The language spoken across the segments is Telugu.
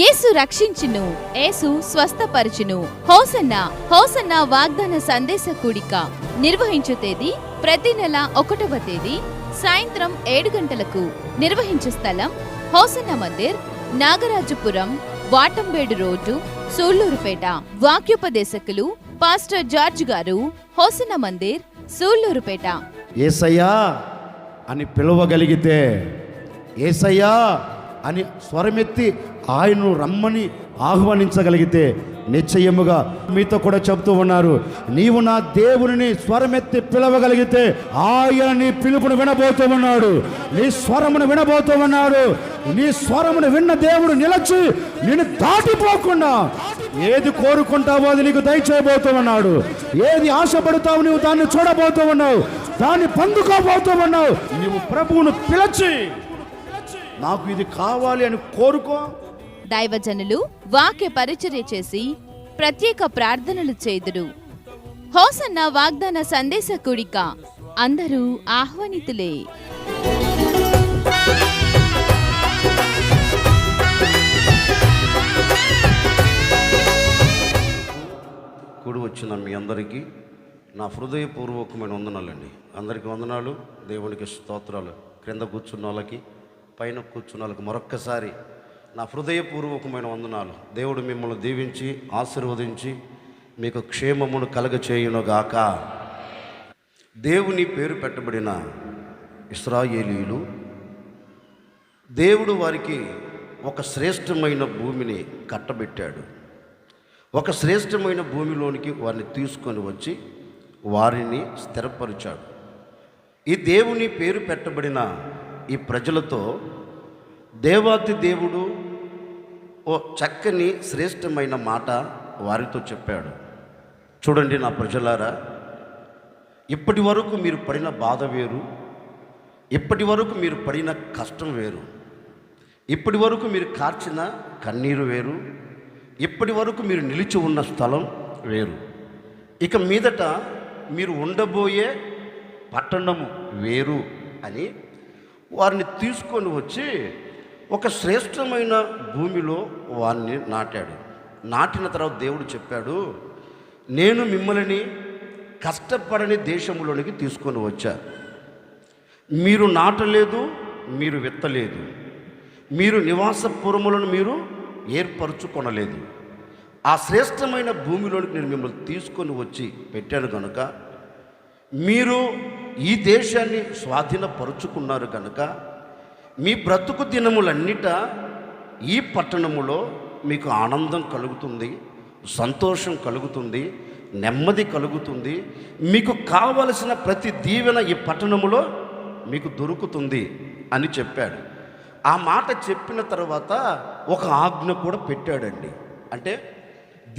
యేసు రక్షించును, యేసు స్వస్థపరచును. హోసన్నా హోసన్నా వాగ్దాన సందేశ కూడిక నిర్వహించు తేదీ ప్రతి నెల 1వ తేదీ సాయంత్రం 7 గంటలకు. నిర్వహించు స్థలం hosanna Mandir, Nagarajapuram, వాటంబేడు road, Sullurpeta. వాక్యోపదేశకులు pastor George గారు, హోసన్నా మందిర్, సూళ్లూరుపేట. యేసయ్యా అని పిలవగలిగితే, యేసయ్యా అని స్వరమెత్తి ఆయనను రమ్మని ఆహ్వానించగలిగితే నిశ్చయముగా మీతో కూడా చెబుతూ ఉన్నారు, నీవు నా దేవుని స్వరమెత్తి పిలవగలిగితే ఆయన నీ పిలుపును వినబోతూ ఉన్నాడు, నీ స్వరమును వినబోతూ ఉన్నాడు. నీ స్వరమును విన్న దేవుడు నిలచి నిన్ను దాటిపోకుండా ఏది కోరుకుంటావో అది నీకు దయచేయబోతూ ఉన్నాడు. ఏది ఆశపడతావు నీవు దాన్ని చూడబోతూ ఉన్నావు, దాన్ని పొందుకోబోతూ ఉన్నావు. నీవు ప్రభువును పిలిచి నాకు ఇది కావాలి అని కోరుకో. దైవజనులు వాక్య పరిచర్య చేసి ప్రత్యేక ప్రార్థనలు చేదురు. హోసన్నా వాగ్దాన సందేశ కూడిక అందరూ ఆహ్వానితులే. కూడి వచ్చిన మీ అందరికీ నా హృదయపూర్వకమైన వందనాలండి. అందరికీ వందనాలు, దేవునికి స్తోత్రాలు. క్రింద కూర్చున్న వాళ్ళకి, పైన కూర్చున్న వాళ్ళకి మరొక్కసారి నా హృదయపూర్వకమైన వందనాలు. దేవుడు మిమ్మల్ని దీవించి ఆశీర్వదించి మీకు క్షేమమును కలగచేయునుగాక. దేవుని పేరు పెట్టబడిన ఇశ్రాయేలీయులు, దేవుడు వారికి ఒక శ్రేష్టమైన భూమిని కట్టబెట్టాడు. ఒక శ్రేష్టమైన భూమిలోనికి వారిని తీసుకొని వచ్చి వారిని స్థిరపరిచాడు. ఈ దేవుని పేరు పెట్టబడిన ఈ ప్రజలతో దేవాతి దేవుడు ఓ చక్కని శ్రేష్టమైన మాట వారితో చెప్పాడు. చూడండి నా ప్రజలారా, ఇప్పటి వరకు మీరు పడిన బాధ వేరు, ఇప్పటి వరకు మీరు పడిన కష్టం వేరు, ఇప్పటి వరకు మీరు కార్చిన కన్నీరు వేరు, ఇప్పటి వరకు మీరు నిలిచి ఉన్న స్థలం వేరు, ఇక మీదట మీరు ఉండబోయే పట్టణము వేరు అని వారిని తీసుకొని వచ్చి ఒక శ్రేష్టమైన భూమిలో వారిని నాటాడు. నాటిన తర్వాత దేవుడు చెప్పాడు, నేను మిమ్మల్ని కష్టపడని దేశంలోనికి తీసుకొని వచ్చా. మీరు నాటలేదు, మీరు విత్తలేదు, మీరు నివాసపురములను మీరు ఏర్పరచుకొనలేదు. ఆ శ్రేష్టమైన భూమిలోనికి నేను మిమ్మల్ని తీసుకొని వచ్చి పెట్టాను కనుక, మీరు ఈ దేశాన్ని స్వాధీనపరుచుకున్నారు కనుక, మీ బ్రతుకు దినములన్నిట ఈ పట్టణములో మీకు ఆనందం కలుగుతుంది, సంతోషం కలుగుతుంది, నెమ్మది కలుగుతుంది. మీకు కావలసిన ప్రతి దీవెన ఈ పట్టణములో మీకు దొరుకుతుంది అని చెప్పాడు. ఆ మాట చెప్పిన తర్వాత ఒక ఆజ్ఞ కూడా పెట్టాడండి. అంటే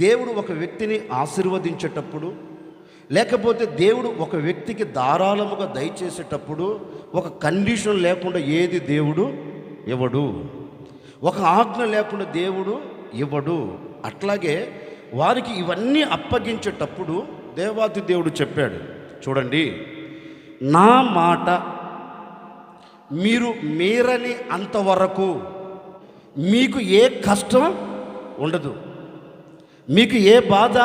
దేవుడు ఒక వ్యక్తిని ఆశీర్వదించేటప్పుడు, లేకపోతే దేవుడు ఒక వ్యక్తికి ధారాళముగా దయచేసేటప్పుడు ఒక కండిషన్ లేకుండా ఏది దేవుడు ఇవ్వడు, ఒక ఆజ్ఞ లేకుండా దేవుడు ఇవ్వడు. అట్లాగే వారికి ఇవన్నీ అప్పగించేటప్పుడు దేవాది దేవుడు చెప్పాడు, చూడండి, నా మాట మీరు మీరని అంతవరకు మీకు ఏ కష్టం ఉండదు, మీకు ఏ బాధ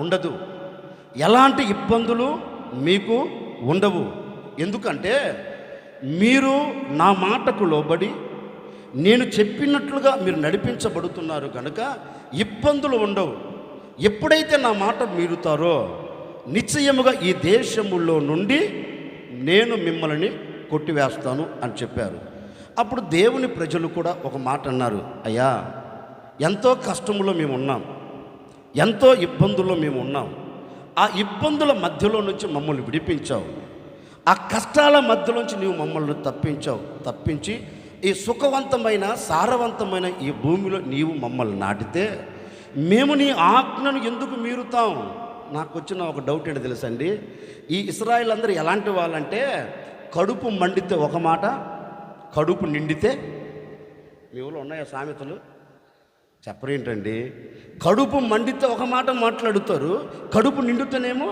ఉండదు, ఎలాంటి ఇబ్బందులు మీకు ఉండవు. ఎందుకంటే మీరు నా మాటకు లోబడి నేను చెప్పినట్లుగా మీరు నడిపించబడుతున్నారు కనుక ఇబ్బందులు ఉండవు. ఎప్పుడైతే నా మాట మీరుతారో నిశ్చయముగా ఈ దేశములో నుండి నేను మిమ్మల్ని కొట్టివేస్తాను అని చెప్పారు. అప్పుడు దేవుని ప్రజలు కూడా ఒక మాట అన్నారు, అయ్యా, ఎంతో కష్టములో మేము ఉన్నాం, ఎంతో ఇబ్బందుల్లో మేము ఉన్నాం, ఆ ఇబ్బందుల మధ్యలో నుంచి మమ్మల్ని విడిపించావు, ఆ కష్టాల మధ్యలోంచి నీవు మమ్మల్ని తప్పించి ఈ సుఖవంతమైన సారవంతమైన ఈ భూమిలో నీవు మమ్మల్ని నాటితే మేము నీ ఆజ్ఞను ఎందుకు మీరుతాం? నాకు వచ్చిన ఒక డౌట్ ఏంటి తెలుసండి, ఈ ఇశ్రాయేలు అందరూ ఎలాంటి వాళ్ళంటే, కడుపు మండితే ఒక మాట, కడుపు నిండితే, మీ ఊళ్ళో ఉన్నాయా సామెతలు? చెప్పరేంటండి? కడుపు మండితే ఒక మాట మాట్లాడుతారు, కడుపు నిండుతేనేమో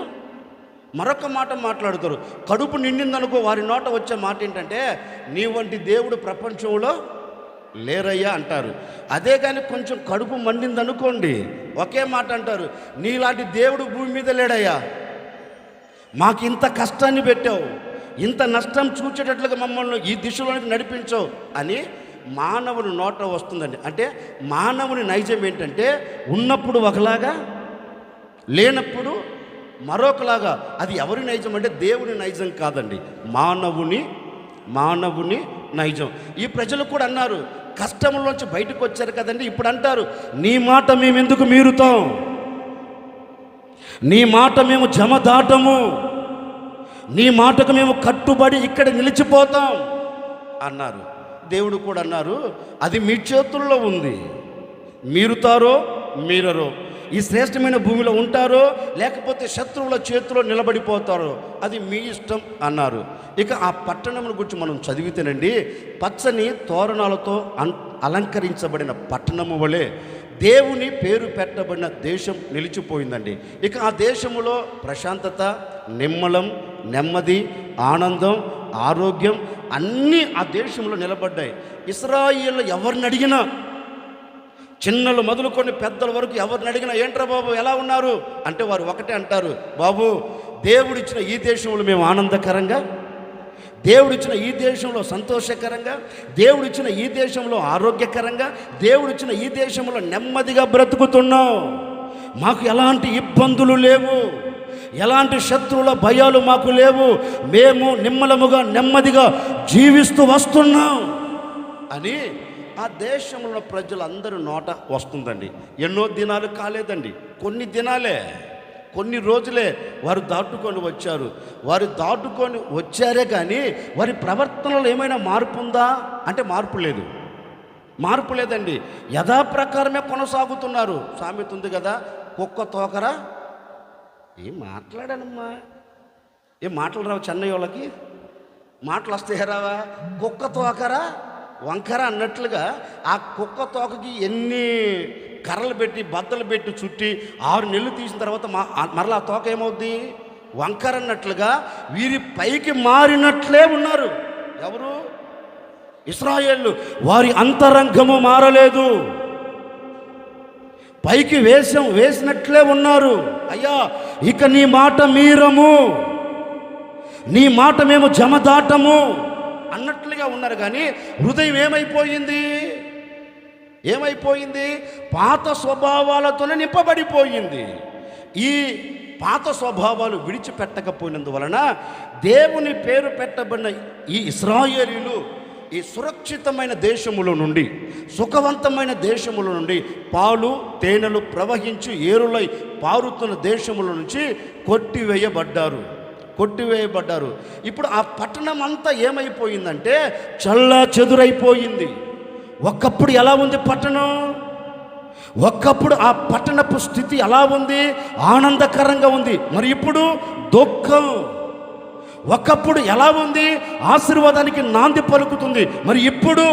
మరొక మాట మాట్లాడుతారు. కడుపు నిండిందనుకో వారి నోట వచ్చే మాట ఏంటంటే, నీ వంటి దేవుడు ప్రపంచంలో లేరయ్యా అంటారు. అదే కానీ కొంచెం కడుపు మండింది అనుకోండి, ఒకే మాట అంటారు, నీలాంటి దేవుడు భూమి మీద లేడయ్యా, మాకు ఇంత కష్టాన్ని పెట్టావు, ఇంత నష్టం చూచేటట్లుగా మమ్మల్ని ఈ దిశలోనికి నడిపించవు అని మానవుని నోట వస్తుందండి. అంటే మానవుని నైజం ఏంటంటే ఉన్నప్పుడు ఒకలాగా, లేనప్పుడు మరొకలాగా. అది ఎవరి నైజం అంటే దేవుని నైజం కాదండి, మానవుని నైజం. ఈ ప్రజలు కూడా అన్నారు, కష్టంలోంచి బయటకు వచ్చారు కదండి, ఇప్పుడు అంటారు, నీ మాట మేము ఎందుకు మీరుతాం, నీ మాట మేము జమదాటము, నీ మాటకు మేము కట్టుబడి ఇక్కడ నిలిచిపోతాం అన్నారు. దేవుడు కూడా అన్నారు, అది మీ చేతుల్లో ఉంది, మీరుతారో మీరరో, ఈ శ్రేష్టమైన భూమిలో ఉంటారో లేకపోతే శత్రువుల చేతిలో నిలబడిపోతారో, అది మీ ఇష్టం అన్నారు. ఇక ఆ పట్టణం గురించి మనం చదివితేనండి, పచ్చని తోరణాలతో అలంకరించబడిన పట్టణము వలె దేవుని పేరు పెట్టబడిన దేశం నిలిచిపోయిందండి. ఇక ఆ దేశములో ప్రశాంతత, నిమ్మలం, నెమ్మది, ఆనందం, ఆరోగ్యం అన్నీ ఆ దేశంలో నిలబడ్డాయి. ఇశ్రాయేలు ఎవరిని అడిగినా, చిన్నలు మొదలుకొని పెద్దల వరకు ఎవరిని అడిగినా, ఏంట్రా బాబు ఎలా ఉన్నారు అంటే వారు ఒకటే అంటారు, బాబు దేవుడిచ్చిన ఈ దేశంలో మేము ఆనందకరంగా, దేవుడిచ్చిన ఈ దేశంలో సంతోషకరంగా, దేవుడిచ్చిన ఈ దేశంలో ఆరోగ్యకరంగా, దేవుడిచ్చిన ఈ దేశంలో నెమ్మదిగా బ్రతుకుతున్నాం, మాకు ఎలాంటి ఇబ్బందులు లేవు, ఎలాంటి శత్రువుల భయాలు మాకు లేవు, మేము నిమ్మలముగా నెమ్మదిగా జీవిస్తూ వస్తున్నాం అని ఆ దేశంలో ప్రజలందరూ నోట వస్తుందండి. ఎన్నో దినాలు కాలేదండి, కొన్ని దినాలే, కొన్ని రోజులే వారు దాటుకొని వచ్చారు. వారు దాటుకొని వచ్చారే కానీ వారి ప్రవర్తనలో ఏమైనా మార్పు ఉందా అంటే మార్పు లేదండి. యథాప్రకారమే కొనసాగుతున్నారు. సామెత ఉంది కదా, కుక్క తోకరా, ఏం మాట్లాడానమ్మా, ఏం మాటలు రావు చెన్నై వాళ్ళకి, మాటలు వస్తాయి రావా, కుక్క తోకరా వంకర అన్నట్లుగా ఆ కుక్క తోకకి ఎన్ని కర్రలు పెట్టి బద్దలు పెట్టి చుట్టి 6 నెలలు తీసిన తర్వాత మరలా ఆ తోక ఏమవుద్ది, వంకర అన్నట్లుగా వీరి పైకి మారినట్లే ఉన్నారు. ఎవరు? ఇశ్రాయేలు. వారి అంతరంగము మారలేదు, పైకి వేసినట్లే ఉన్నారు. అయ్యా ఇక నీ మాట మీరము, నీ మాట మేము జమదాటము అన్నట్లుగా ఉన్నారు. కానీ హృదయం ఏమైపోయింది? పాత స్వభావాలతోనే నింపబడిపోయింది. ఈ పాత స్వభావాలు విడిచిపెట్టకపోయినందువలన దేవుని పేరు పెట్టబడిన ఈ ఇశ్రాయేలీయులు ఈ సురక్షితమైన దేశముల నుండి, సుఖవంతమైన దేశముల నుండి, పాలు తేనెలు ప్రవహించి ఏరులై పారుతున్న దేశముల నుంచి కొట్టివేయబడ్డారు. ఇప్పుడు ఆ పట్టణం అంతా ఏమైపోయిందంటే చల్లా చెదురైపోయింది. ఒకప్పుడు ఎలా ఉంది పట్టణం? ఒకప్పుడు ఆ పట్టణపు స్థితి ఎలా ఉంది? ఆనందకరంగా ఉంది. మరి ఇప్పుడు దుఃఖం. ఒకప్పుడు ఎలా ఉంది? ఆశీర్వాదానికి నాంది పలుకుతుంది. మరి ఇప్పుడు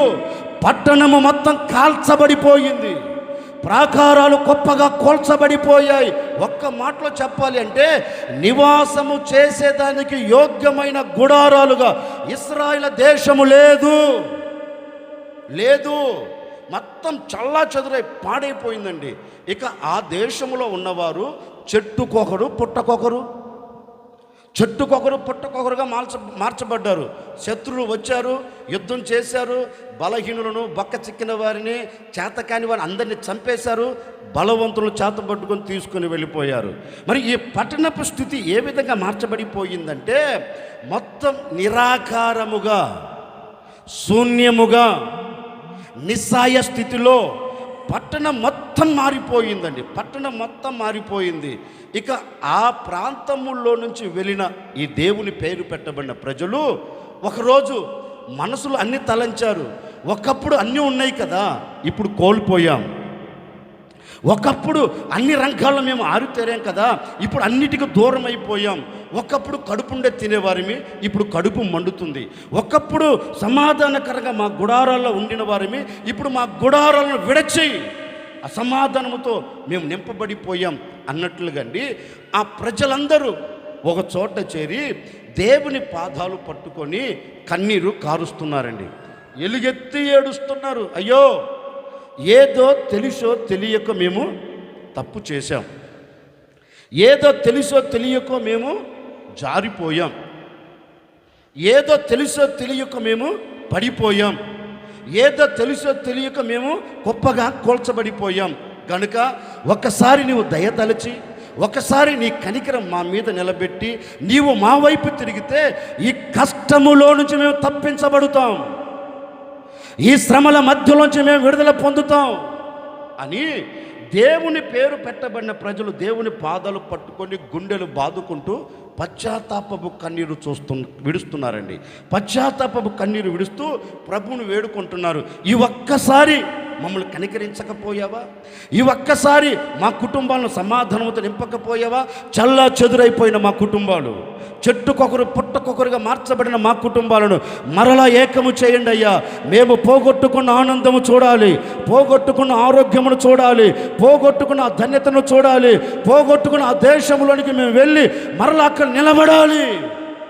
పట్టణము మొత్తం కాల్చబడిపోయింది, ప్రాకారాలు గొప్పగా కోల్చబడిపోయాయి. ఒక్క మాటలో చెప్పాలి అంటే నివాసము చేసేదానికి యోగ్యమైన గుడారాలుగా ఇశ్రాయేలు దేశము లేదు, మొత్తం చల్లా చెదురై పాడైపోయిందండి. ఇక ఆ దేశంలో ఉన్నవారు చెట్టుకొకరు పుట్టకొకరుగా మార్చబడ్డారు. శత్రువులు వచ్చారు, యుద్ధం చేశారు, బలహీనులను, బక్క చిక్కిన వారిని, చేతకాని వారిని అందరినీ చంపేశారు, బలవంతులను చేతబట్టుకొని తీసుకుని వెళ్ళిపోయారు. మరి ఈ పట్టణపు స్థితి ఏ విధంగా మార్చబడిపోయిందంటే మొత్తం నిరాకారముగా, శూన్యముగా, నిస్సాయ స్థితిలో పట్టణం మొత్తం మారిపోయింది. ఇక ఆ ప్రాంతముల్లో నుంచి వెళ్ళిన ఈ దేవుని పేరు పెట్టబడిన ప్రజలు ఒకరోజు మనసులు అన్నీ తలంచారు. ఒకప్పుడు అన్నీ ఉన్నాయి కదా, ఇప్పుడు కోల్పోయాం. ఒకప్పుడు అన్ని రంగాల్లో మేము ఆరితేరాం కదా, ఇప్పుడు అన్నిటికీ దూరం అయిపోయాం. ఒకప్పుడు కడుపుండే తినేవారిమి, ఇప్పుడు కడుపు మండుతుంది. ఒకప్పుడు సమాధానకరంగా మా గుడారాల్లో ఉండిన వారిమి, ఇప్పుడు మా గుడారాలను విడచి అసమాధానముతో మేము నింపబడిపోయాం అన్నట్లుగా అండి. ఆ ప్రజలందరూ ఒక చోట చేరి దేవుని పాదాలు పట్టుకొని కన్నీరు కారుస్తున్నారండి. ఎలుగెత్తి ఏడుస్తున్నారు. అయ్యో, ఏదో తెలుసో తెలియక మేము తప్పు చేశాం, ఏదో తెలుసో తెలియకో మేము జారిపోయాం, ఏదో తెలుసో తెలియక మేము పడిపోయాం, ఏదో తెలుసో తెలియక మేము గొప్పగా కూల్చబడిపోయాం. కనుక ఒక్కసారి నీవు దయతలచి, ఒకసారి నీ కనికరం మా మీద నిలబెట్టి నీవు మా వైపు తిరిగితే ఈ కష్టములో నుంచి మేము తప్పించబడుతాం, ఈ శ్రమల మధ్యలోంచి మేము విడుదల పొందుతాం అని దేవుని పేరు పెట్టబడిన ప్రజలు దేవుని పాదాలు పట్టుకొని గుండెలు బాదుకుంటూ పశ్చాత్తాపపు కన్నీరు విడుస్తున్నారండి. పశ్చాత్తాపపు కన్నీరు విడుస్తూ ప్రభువును వేడుకుంటున్నారు. ఈ ఒక్కసారి మమ్మల్ని కనికరించకపోయావా? ఈ ఒక్కసారి మా కుటుంబాలను సమాధానంతో నింపకపోయావా? చల్లా చెదురైపోయిన మా కుటుంబాలు, చెట్టుకొకరు పుట్టకొకరుగా మార్చబడిన మా కుటుంబాలను మరలా ఏకము చేయండి అయ్యా. మేము పోగొట్టుకున్న ఆనందము చూడాలి, పోగొట్టుకున్న ఆరోగ్యమును చూడాలి, పోగొట్టుకున్న ఆ ధన్యతను చూడాలి, పోగొట్టుకున్న ఆ దేశంలోనికి మేము వెళ్ళి మరలా అక్కడ నిలబడాలి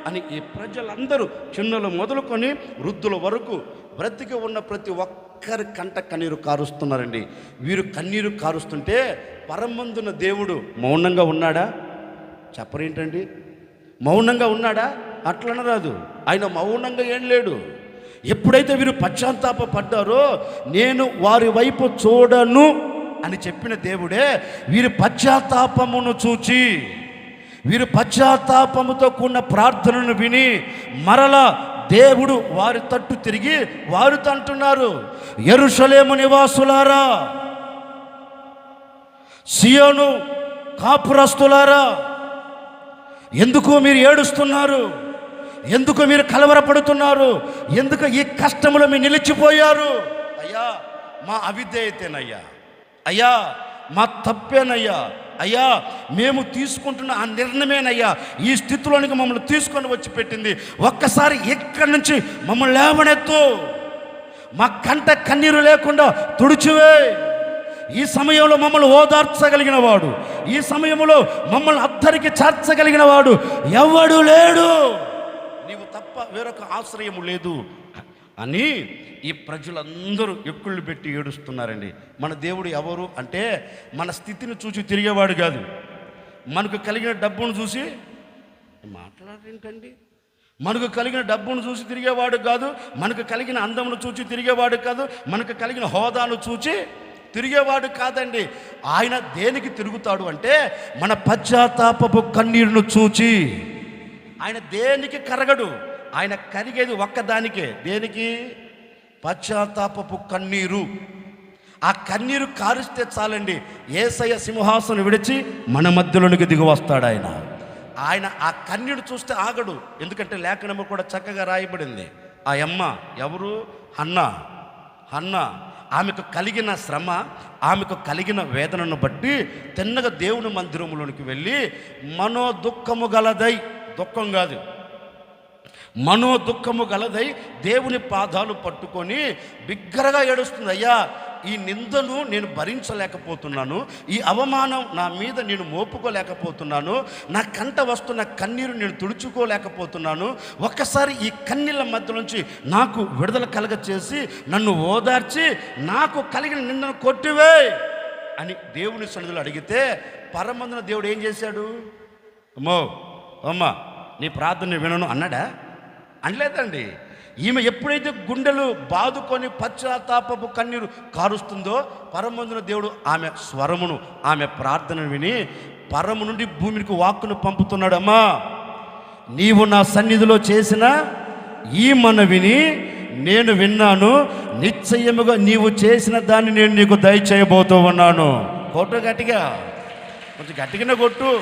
అని ఈ ప్రజలందరూ చిన్నలు మొదలుకొని వృద్ధుల వరకు బ్రతికి ఉన్న ప్రతి ఒక్కరి కంట కన్నీరు కారుస్తున్నారండి. వీరు కన్నీరు కారుస్తుంటే పరమందున దేవుడు మౌనంగా ఉన్నాడా? చెప్పరేంటండి, మౌనంగా ఉన్నాడా? అట్లనరాదు, ఆయన మౌనంగా ఏం లేడు. ఎప్పుడైతే వీరు పశ్చాత్తాప పడ్డారో నేను వారి వైపు చూడను అని చెప్పిన దేవుడే వీరి పశ్చాత్తాపమును చూచి, వీరు పశ్చాత్తాపముతో కూడిన ప్రార్థనను విని మరలా దేవుడు వారి తట్టు తిరిగి వారితో అంటున్నారు, యెరూషలేము నివాసులారా, సియోను కాపురస్తులారా, ఎందుకు మీరు ఏడుస్తున్నారు? ఎందుకు మీరు కలవరపడుతున్నారు? ఎందుకు ఈ కష్టంలో మీరు నిలిచిపోయారు? అయ్యా, మా అవిధేయతేనయ్యా, అయ్యా మా తప్పేనయ్యా, అయ్యా మేము తీసుకుంటున్న ఆ నిర్ణయమేనయ్యా ఈ స్థితిలోనికి మమ్మల్ని తీసుకొని వచ్చి పెట్టింది. ఒక్కసారి ఇక్కడి నుంచి మమ్మల్ని లేవనెత్తు, మా కంట కన్నీరు లేకుండా తుడిచివే. ఈ సమయంలో మమ్మల్ని ఓదార్చగలిగిన వాడు, ఈ సమయంలో మమ్మల్ని అద్దరికి చేర్చగలిగిన వాడు ఎవడు లేడు, నీవు తప్ప వేరొక ఆశ్రయము లేదు అని ఈ ప్రజలందరూ ఎక్కుళ్ళు పెట్టి ఏడుస్తున్నారండి. మన దేవుడు ఎవరు అంటే మన స్థితిని చూసి తిరిగేవాడు కాదు, మనకు కలిగిన డబ్బును చూసి మాట్లాడేంటండి, మనకు కలిగిన డబ్బును చూసి తిరిగేవాడు కాదు, మనకు కలిగిన అందమును చూసి తిరిగేవాడు కాదు, మనకు కలిగిన హోదాను చూసి తిరిగేవాడు కాదండి. ఆయన దేనికి తిరుగుతాడు అంటే మన పశ్చాత్తాపపు కన్నీరును చూచి. ఆయన దేనికి కరగడు, ఆయన కరిగేది ఒక్కదానికే. దేనికి? పశ్చాత్తాపపు కన్నీరు. ఆ కన్నీరు కారిస్తే చాలండి, యేసయ్య సింహాసనం విడిచి మన మధ్యలోనికి దిగి వస్తాడు ఆయన. ఆయన ఆ కన్నీరు చూస్తే ఆగడు, ఎందుకంటే లేఖనము కూడా చక్కగా రాయబడింది. ఆ అమ్మ ఎవరు? హన్న. ఆమెకు కలిగిన శ్రమ, ఆమెకు కలిగిన వేదనను బట్టి తిన్నగా దేవుని మందిరంలోనికి వెళ్ళి మనోదుఖము గలదై, దుఃఖం కాదు, మనోదుఖము గలదై దేవుని పాదాలు పట్టుకొని బిగ్గరగా ఏడుస్తుంది. అయ్యా, ఈ నిందను నేను భరించలేకపోతున్నాను, ఈ అవమానం నా మీద నేను మోపుకోలేకపోతున్నాను, నా కంట వస్తున్న కన్నీరు నేను తుడుచుకోలేకపోతున్నాను. ఒక్కసారి ఈ కన్నీళ్ళ మధ్య నుంచి నాకు విడుదల కలగచేసి నన్ను ఓదార్చి నాకు కలిగిన నిందను కొట్టివే అని దేవుని సన్నిధిలో అడిగితే పరమందున దేవుడు ఏం చేశాడు? అమ్మా నీ ప్రార్థన వినను అన్నాడా? అనలేదండి. ఈమె ఎప్పుడైతే గుండెలు బాదుకొని పశ్చాత్తాపపు కన్నీరు కారుస్తుందో పరమందున దేవుడు ఆమె స్వరమును, ఆమె ప్రార్థనను విని పరము నుండి భూమికి వాక్కును పంపుతున్నాడు. అమ్మా, నీవు నా సన్నిధిలో చేసిన ఈ మనవిని నేను విన్నాను, నిశ్చయముగా నీవు చేసిన దాన్ని నేను నీకు దయచేయబోతూ ఉన్నాను. కొట్టు గట్టిగా, కొంచెం గట్టిగానే కొట్టు.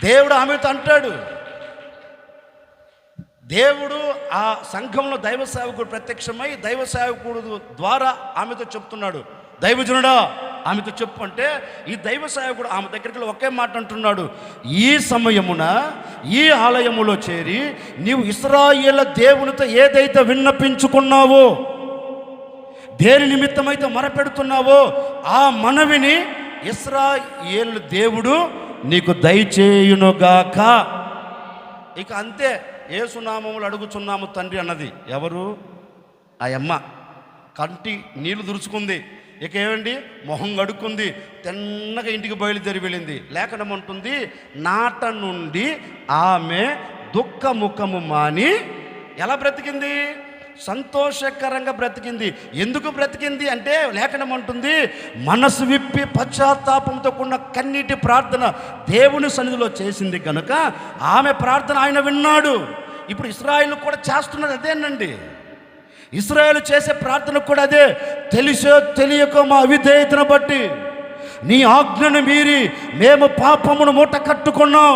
దేవుడు ఆమెతో అంటాడు, దేవుడు ఆ సంఘంలో దైవ సేవకుడు ప్రత్యక్షమై దైవ సేవకుడు ద్వారా ఆమెతో చెప్తున్నాడు, దైవజనుడా ఆమెతో చెప్పు అంటే ఈ దైవ సేవకుడు ఆమె దగ్గరికి ఒకే మాట అంటున్నాడు, ఈ సమయమున ఈ ఆలయములో చేరి నీవు ఇశ్రాయేలు దేవునితో ఏదైతే విన్నపించుకున్నావో, దేని నిమిత్తమైతే మొరపెడుతున్నావో ఆ మనవిని ఇశ్రాయేలు దేవుడు నీకు దయచేయునుగాక. ఇక అంతే, ఏసునామములు అడుగుచున్నాము తండ్రి అన్నది. ఎవరు? ఆ అమ్మ కంటి నీళ్లు దురుచుకుంది. ఇక ఏమండి, మొహం గడుక్కుంది, తిన్నగా ఇంటికి బయలుదేరి వెళ్ళింది. లేఖనం ఉంటుంది, నాట నుండి ఆమె దుఃఖముఖము మాని ఎలా బ్రతికింది? సంతోషకరంగా బ్రతికింది. ఎందుకు బ్రతికింది అంటే లేఖనం అంటుంది, మనసు విప్పి పశ్చాత్తాపంతో కూడిన కన్నీటి ప్రార్థన దేవుని సన్నిధిలో చేసింది కనుక ఆమె ప్రార్థన ఆయన విన్నాడు. ఇప్పుడు ఇశ్రాయేలు కూడా చేస్తున్నది అదేనండి. ఇశ్రాయేలు చేసే ప్రార్థన కూడా అదే. తెలిసో తెలియకో మా అవిధేయతను బట్టి నీ ఆజ్ఞను మీరి మేము పాపమును మూట కట్టుకున్నాం,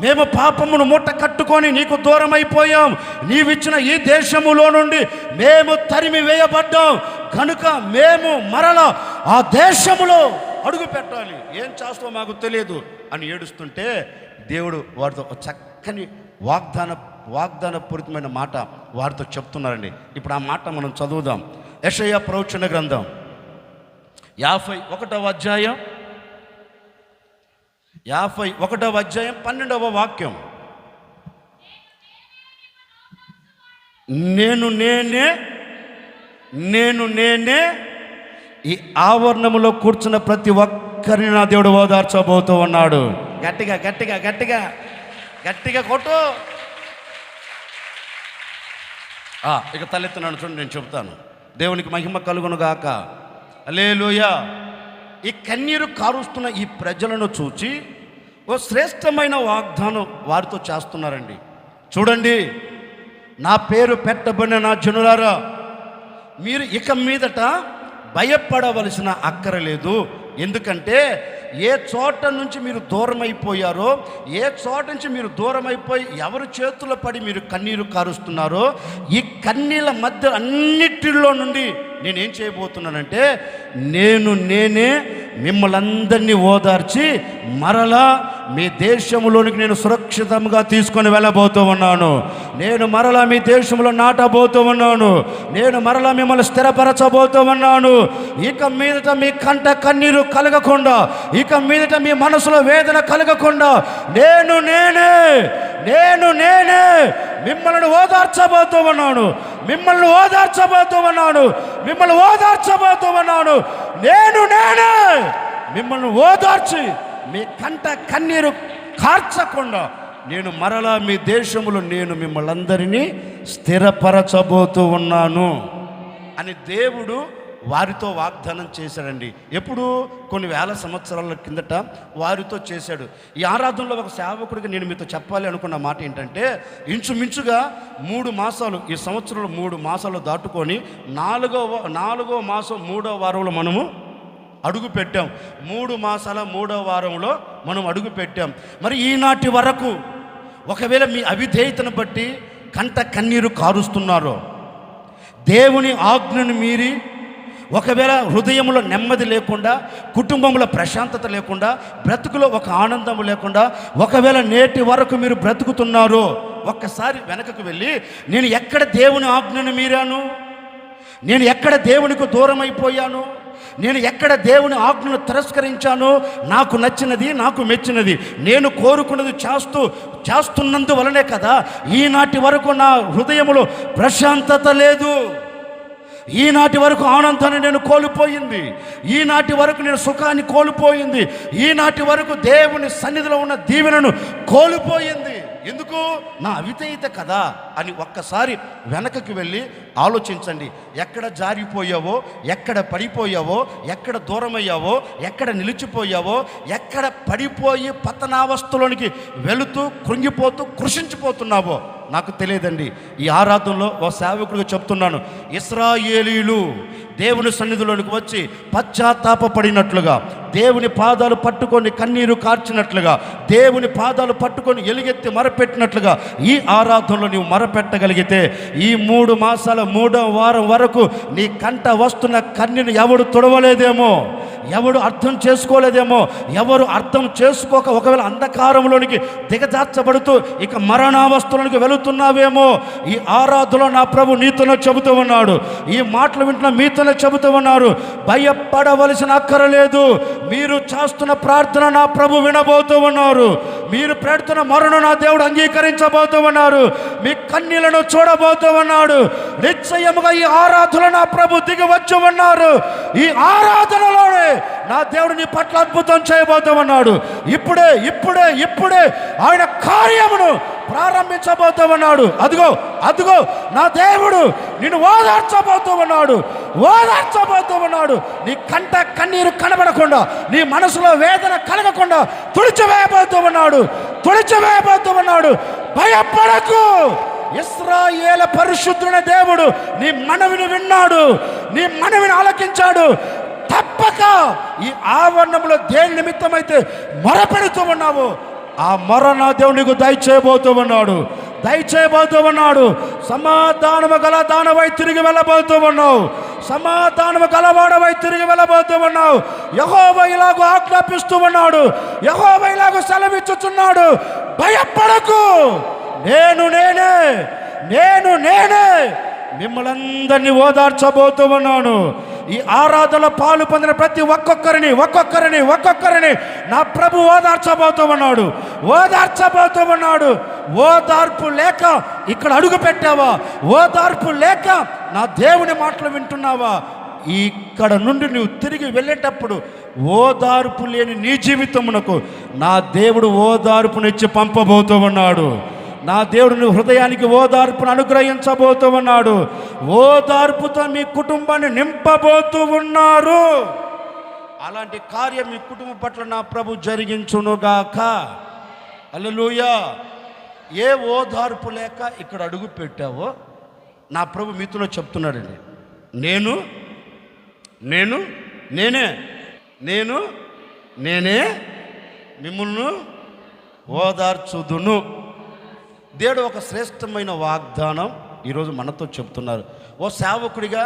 మేము పాపమును మూట కట్టుకొని నీకు దూరం అయిపోయాం, నీవిచ్చిన ఈ దేశములో నుండి మేము తరిమి వేయబడ్డాం కనుక మేము మరలా ఆ దేశములో అడుగు పెట్టాలి, ఏం చేస్తామో మాకు తెలియదు అని ఏడుస్తుంటే దేవుడు వారితో చక్కని వాగ్దానపూరితమైన మాట వారితో చెప్తున్నారండి. ఇప్పుడు ఆ మాట మనం చదువుదాం. యెషయా ప్రవచన గ్రంథం 51వ అధ్యాయం 12వ వాక్యం. నేను నేనే ఈ ఆవరణములో కూర్చున్న ప్రతి ఒక్కరిని నా దేవుడు ఓదార్చబోతూ ఉన్నాడు. గట్టిగా గట్టిగా గట్టిగా గట్టిగా కొట్టు. ఇక తలెత్తున్నాను చూడండి, నేను చెప్తాను. దేవునికి మహిమ కలుగును గాక. హల్లెలూయా. ఈ కన్నీరు కారుస్తున్న ఈ ప్రజలను చూచి ఓ శ్రేష్టమైన వాగ్దానం వారితో చేస్తున్నారండి. చూడండి, నా పేరు పెట్టబడిన నా జనులారా, మీరు ఇక మీదట భయపడవలసిన అక్కరలేదు. ఎందుకంటే ఏ చోట నుంచి మీరు దూరం అయిపోయారో, ఏ చోట నుంచి మీరు దూరం అయిపోయి ఎవరి చేతుల్లో పడి మీరు కన్నీరు కారుస్తున్నారో, ఈ కన్నీళ్ళ మధ్య అన్నిటిలో నుండి నేనేం చేయబోతున్నానంటే నేనే మిమ్మల్ని అందరినీ ఓదార్చి మరలా మీ దేశంలోనికి నేను సురక్షితంగా తీసుకొని వెళ్ళబోతూ ఉన్నాను. నేను మరలా మీ దేశంలో నాటబోతూ ఉన్నాను. నేను మరలా మిమ్మల్ని స్థిరపరచబోతూ ఉన్నాను. ఇక మీదట మీ కంట కన్నీరు కలగకుండా, ఇక మీదట మీ మనసులో వేదన కలగకుండా నేనే మిమ్మల్ని ఓదార్చబోతూ ఉన్నాను. మిమ్మల్ని ఓదార్చబోతూ ఉన్నాను. నేనే మిమ్మల్ని ఓదార్చి మీ కంట కన్నీరు కార్చకుండా నేను మరలా మీ దేశంలో నేను మిమ్మల్ని అందరినీ స్థిరపరచబోతూ ఉన్నాను అని దేవుడు వారితో వాగ్దానం చేశాడండి. ఎప్పుడు? కొన్ని వేల సంవత్సరాల కిందట వారితో చేశాడు. ఈ ఆరాధనలో ఒక సేవకుడిగా నేను మీతో చెప్పాలి అనుకున్న మాట ఏంటంటే, ఇంచుమించుగా 3 మాసాలు, ఈ సంవత్సరంలో 3 మాసాలు దాటుకొని నాలుగో మాసం 3వ వారంలో మనము అడుగు పెట్టాం. 3 మాసాల 3వ వారంలో మనం అడుగు పెట్టాం. మరి ఈనాటి వరకు ఒకవేళ మీ అవిధేయతను బట్టి కంట కన్నీరు కారుస్తున్నారో, దేవుని ఆజ్ఞను మీరి ఒకవేళ హృదయంలో నెమ్మది లేకుండా, కుటుంబంలో ప్రశాంతత లేకుండా, బ్రతుకులో ఒక ఆనందం లేకుండా ఒకవేళ నేటి వరకు మీరు బ్రతుకుతున్నారో, ఒక్కసారి వెనకకు వెళ్ళి నేను ఎక్కడ దేవుని ఆజ్ఞను మీరాను, నేను ఎక్కడ దేవునికి దూరం అయిపోయాను, నేను ఎక్కడ దేవుని ఆజ్ఞను తిరస్కరించాను, నాకు నచ్చినది, నాకు మెచ్చినది, నేను కోరుకున్నది చేస్తున్నందువలనే కదా ఈనాటి వరకు నా హృదయంలో ప్రశాంతత లేదు, ఈనాటి వరకు ఆనందాన్ని నేను కోల్పోయింది, ఈనాటి వరకు నేను సుఖాన్ని కోల్పోయింది, ఈనాటి వరకు దేవుని సన్నిధిలో ఉన్న దీవెనను కోల్పోయింది. ఎందుకు? నా అవిధేయత కదా అని ఒక్కసారి వెనకకి వెళ్ళి ఆలోచించండి. ఎక్కడ జారిపోయావో, ఎక్కడ పడిపోయావో, ఎక్కడ దూరమయ్యావో, ఎక్కడ నిలిచిపోయావో, ఎక్కడ పడిపోయి పతనావస్థలోనికి వెళుతూ కృంగిపోతూ కృషించిపోతున్నావో నాకు తెలియదండి. ఈ ఆరాధనలో ఓ సేవకుడిగా చెప్తున్నాను, ఇశ్రాయేలీయులు దేవుని సన్నిధిలోనికి వచ్చి పశ్చాత్తాపడినట్లుగా, దేవుని పాదాలు పట్టుకొని కన్నీరు కార్చినట్లుగా, దేవుని పాదాలు పట్టుకొని ఎలుగెత్తి మరపెట్టినట్లుగా ఈ ఆరాధనలో నీవు మరపెట్టగలిగితే ఈ 3 మాసాల 3వ వారం వరకు నీ కంట వస్తున్న కన్నీరు ఎవడు తుడవలేదేమో, ఎవడు అర్థం చేసుకోలేదేమో, ఎవరు అర్థం చేసుకోక ఒకవేళ అంధకారంలోనికి దిగజార్చబడుతూ ఇక మరణావస్థలోనికి వెళుతున్నావేమో, ఈ ఆరాధనలో నా ప్రభు నీతోనే చెబుతూ ఉన్నాడు, ఈ మాటలు వింటున్న మీతోనే చెబుతూ ఉన్నారు, భయపడవలసిన అక్కర లేదు. మీరు చేస్తున్న ప్రార్థన నా ప్రభు వినబోతూ ఉన్నారు. మీరు పెడుతున్న మొరను నా దేవుడు అంగీకరించబోతూ ఉన్నారు. మీ కన్నీళ్లను చూడబోతూ ఉన్నాడు. నిశ్చయముగా ఈ ఆరాధన నా ప్రభు దిగి వచ్చి ఉన్నారు. ఈ ఆరాధనలోనే నా దేవుడు నీ పట్ల అద్భుతం చేయబోతూ ఉన్నాడు. ఇప్పుడే ఇప్పుడే ఇప్పుడే ఆయన కార్యమును ప్రారంభించబోతూ ఉన్నాడు. అదిగో అదిగో నా దేవుడు నిన్ను ఓదార్చబోతూ ఉన్నాడు. ఓదార్చబోతూ ఉన్నాడు. నీ కంట కన్నీరు కనబడకుండా, నీ మనసులో వేదన కలగకుండా తుడిచివేయబోతూ ఉన్నాడు. తుడిచివేయబోతూ ఉన్నాడు. భయపడకు. ఇశ్రాయేలు పరిశుద్ధుడైన దేవుడు నీ మనవిని విన్నాడు. నీ మనవిని ఆలకించాడు. తప్పక ఈ ఆవరణంలో దేని నిమిత్తమైతే మొరపెడుతూ ఉన్నావు, ఆ మొర నా దేవుడు నీకు దయచేయబోతూ ఉన్నాడు. దయచేయబోతూ ఉన్నాడు. సమాధానము గల దానవై తిరిగి వెళ్ళబోతూ ఉన్నావు. సమాధానము గలవాడవై తిరిగి వెళ్ళబోతూ ఉన్నావు. యెహోవా ఇలాగూ ఆజ్ఞాపిస్తూ ఉన్నాడు. యెహోవా ఇలాగూ సెలవిచ్చుచున్నాడు. భయపడకు. నేనే మిమ్మల్ందరినీ ఓదార్చబోతూ ఉన్నాను. ఈ ఆరాధనలో పాలు పొందిన ప్రతి ఒక్కొక్కరిని నా ప్రభు ఓదార్చబోతూ ఉన్నాడు. ఓదార్చబోతూ ఉన్నాడు. ఓదార్పు లేక ఇక్కడ అడుగు పెట్టావా? ఓదార్పు లేక నా దేవుని మాటలు వింటున్నావా? ఇక్కడ నుండి నువ్వు తిరిగి వెళ్ళేటప్పుడు ఓదార్పు లేని నీ జీవితమునకు నా దేవుడు ఓదార్పునిచ్చి పంపబోతూ ఉన్నాడు. నా దేవుడు నీ హృదయానికి ఓదార్పును అనుగ్రహించబోతూ ఉన్నాడు. ఓదార్పుతో మీ కుటుంబాన్ని నింపబోతూ ఉన్నారు. అలాంటి కార్యం మీ కుటుంబం పట్ల నా ప్రభు జరిగించునుగాక. హల్లెలూయా. ఏ ఓదార్పు లేక ఇక్కడ అడుగు పెట్టావో నా ప్రభు మీతో చెప్తున్నాడండి. నేనే మిమ్మల్ని ఓదార్చుదును. దేవుడు ఒక శ్రేష్టమైన వాగ్దానం ఈరోజు మనతో చెప్తున్నారు. ఓ సేవకుడిగా,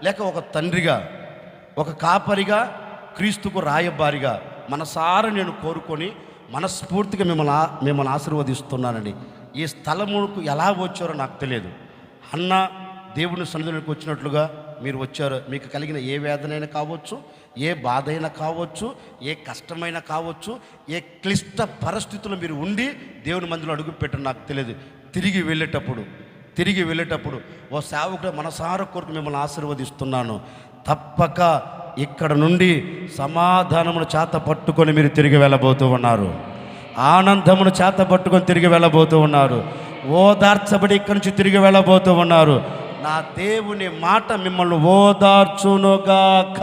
లేక ఒక తండ్రిగా, ఒక కాపరిగా, క్రీస్తుకు రాయబారిగా మనసారా నేను కోరుకొని మనస్ఫూర్తిగా మిమ్మల్ని ఆశీర్వదిస్తున్నానండి. ఈ స్థలముకు ఎలా వచ్చారో నాకు తెలియదు. అన్న దేవుని సన్నిధిలోకి వచ్చినట్లుగా మీరు వచ్చారు. మీకు కలిగిన ఏ వేదనైనా కావచ్చు, ఏ బాధ అయినా కావచ్చు, ఏ కష్టమైనా కావచ్చు, ఏ క్లిష్ట పరిస్థితుల్లో మీరు ఉండి దేవుని మందిలో అడుగు పెట్టడం నాకు తెలియదు. తిరిగి వెళ్ళేటప్పుడు ఓ సేవకుడు మనసారా కోరిక మిమ్మల్ని ఆశీర్వదిస్తున్నాను. తప్పక ఇక్కడ నుండి సమాధానమును చేత పట్టుకొని మీరు తిరిగి వెళ్ళబోతూ ఉన్నారు. ఆనందమును చేత పట్టుకొని తిరిగి వెళ్ళబోతూ ఉన్నారు. ఓదార్చబడి ఇక్కడి నుంచి తిరిగి వెళ్ళబోతూ ఉన్నారు. నా దేవుని మాట మిమ్మల్ని ఓదార్చునుగాక.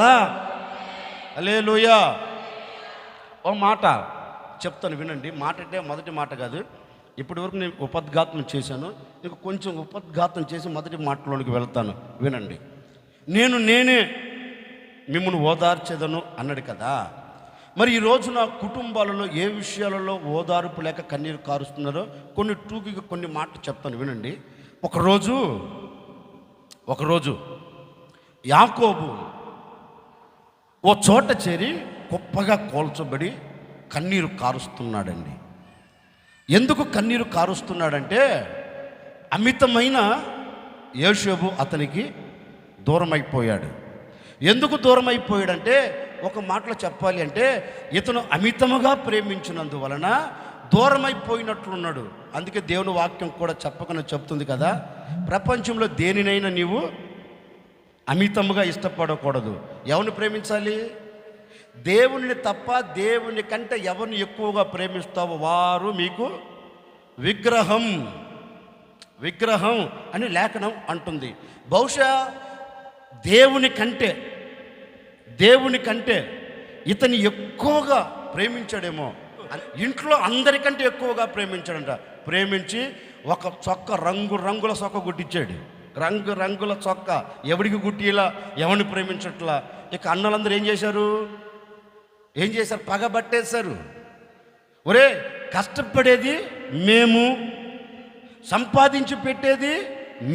హల్లెలూయా. ఓ మాట చెప్తాను వినండి. మాట అంటే మొదటి మాట కాదు. ఇప్పటి వరకు నేను ఉపద్ఘాతం చేశాను. ఇంక కొంచెం ఉపద్ఘాతం చేసి మొదటి మాటలోనికి వెళ్తాను. వినండి. నేనే మిమ్మల్ని ఓదార్చేదను అన్నాడు కదా. మరి ఈ రోజున కుటుంబాలలో ఏ విషయాలలో ఓదార్పు లేక కన్నీరు కారుస్తున్నారో కొన్ని మాటలు చెప్తాను వినండి. ఒకరోజు యాకోబు ఓ చోట చేరి గొప్పగా కోల్చబడి కన్నీరు కారుస్తున్నాడండి. ఎందుకు కన్నీరు కారుస్తున్నాడంటే అమితమైన యోసేపు అతనికి దూరం అయిపోయాడు. ఎందుకు దూరం అయిపోయాడంటే ఒక మాటలో చెప్పాలి అంటే ఇతను అమితముగా ప్రేమించినందువలన దూరం అయిపోయినట్లున్నాడు. అందుకే దేవుని వాక్యం కూడా చెప్పకుండా చెప్తుంది కదా, ప్రపంచంలో దేనినైనా నీవు అమితముగా ఇష్టపడకూడదు. ఎవరిని ప్రేమించాలి? దేవుని తప్ప దేవుని కంటే ఎవరిని ఎక్కువగా ప్రేమిస్తావో వారు మీకు విగ్రహం అని లేఖనం అంటుంది. బహుశా దేవుని కంటే ఇతని ఎక్కువగా ప్రేమించాడేమో. ఇంట్లో అందరికంటే ఎక్కువగా ప్రేమించాడంట. ప్రేమించి ఒక చొక్క రంగుల చొక్క గుట్టించాడు. రంగుల చొక్క ఎవడికి గుట్టిలా, ఎవరిని ప్రేమించట్లా. ఇక అన్నలందరూ ఏం చేశారు? పగబట్టేశారు. ఒరే, కష్టపడేది మేము, సంపాదించి పెట్టేది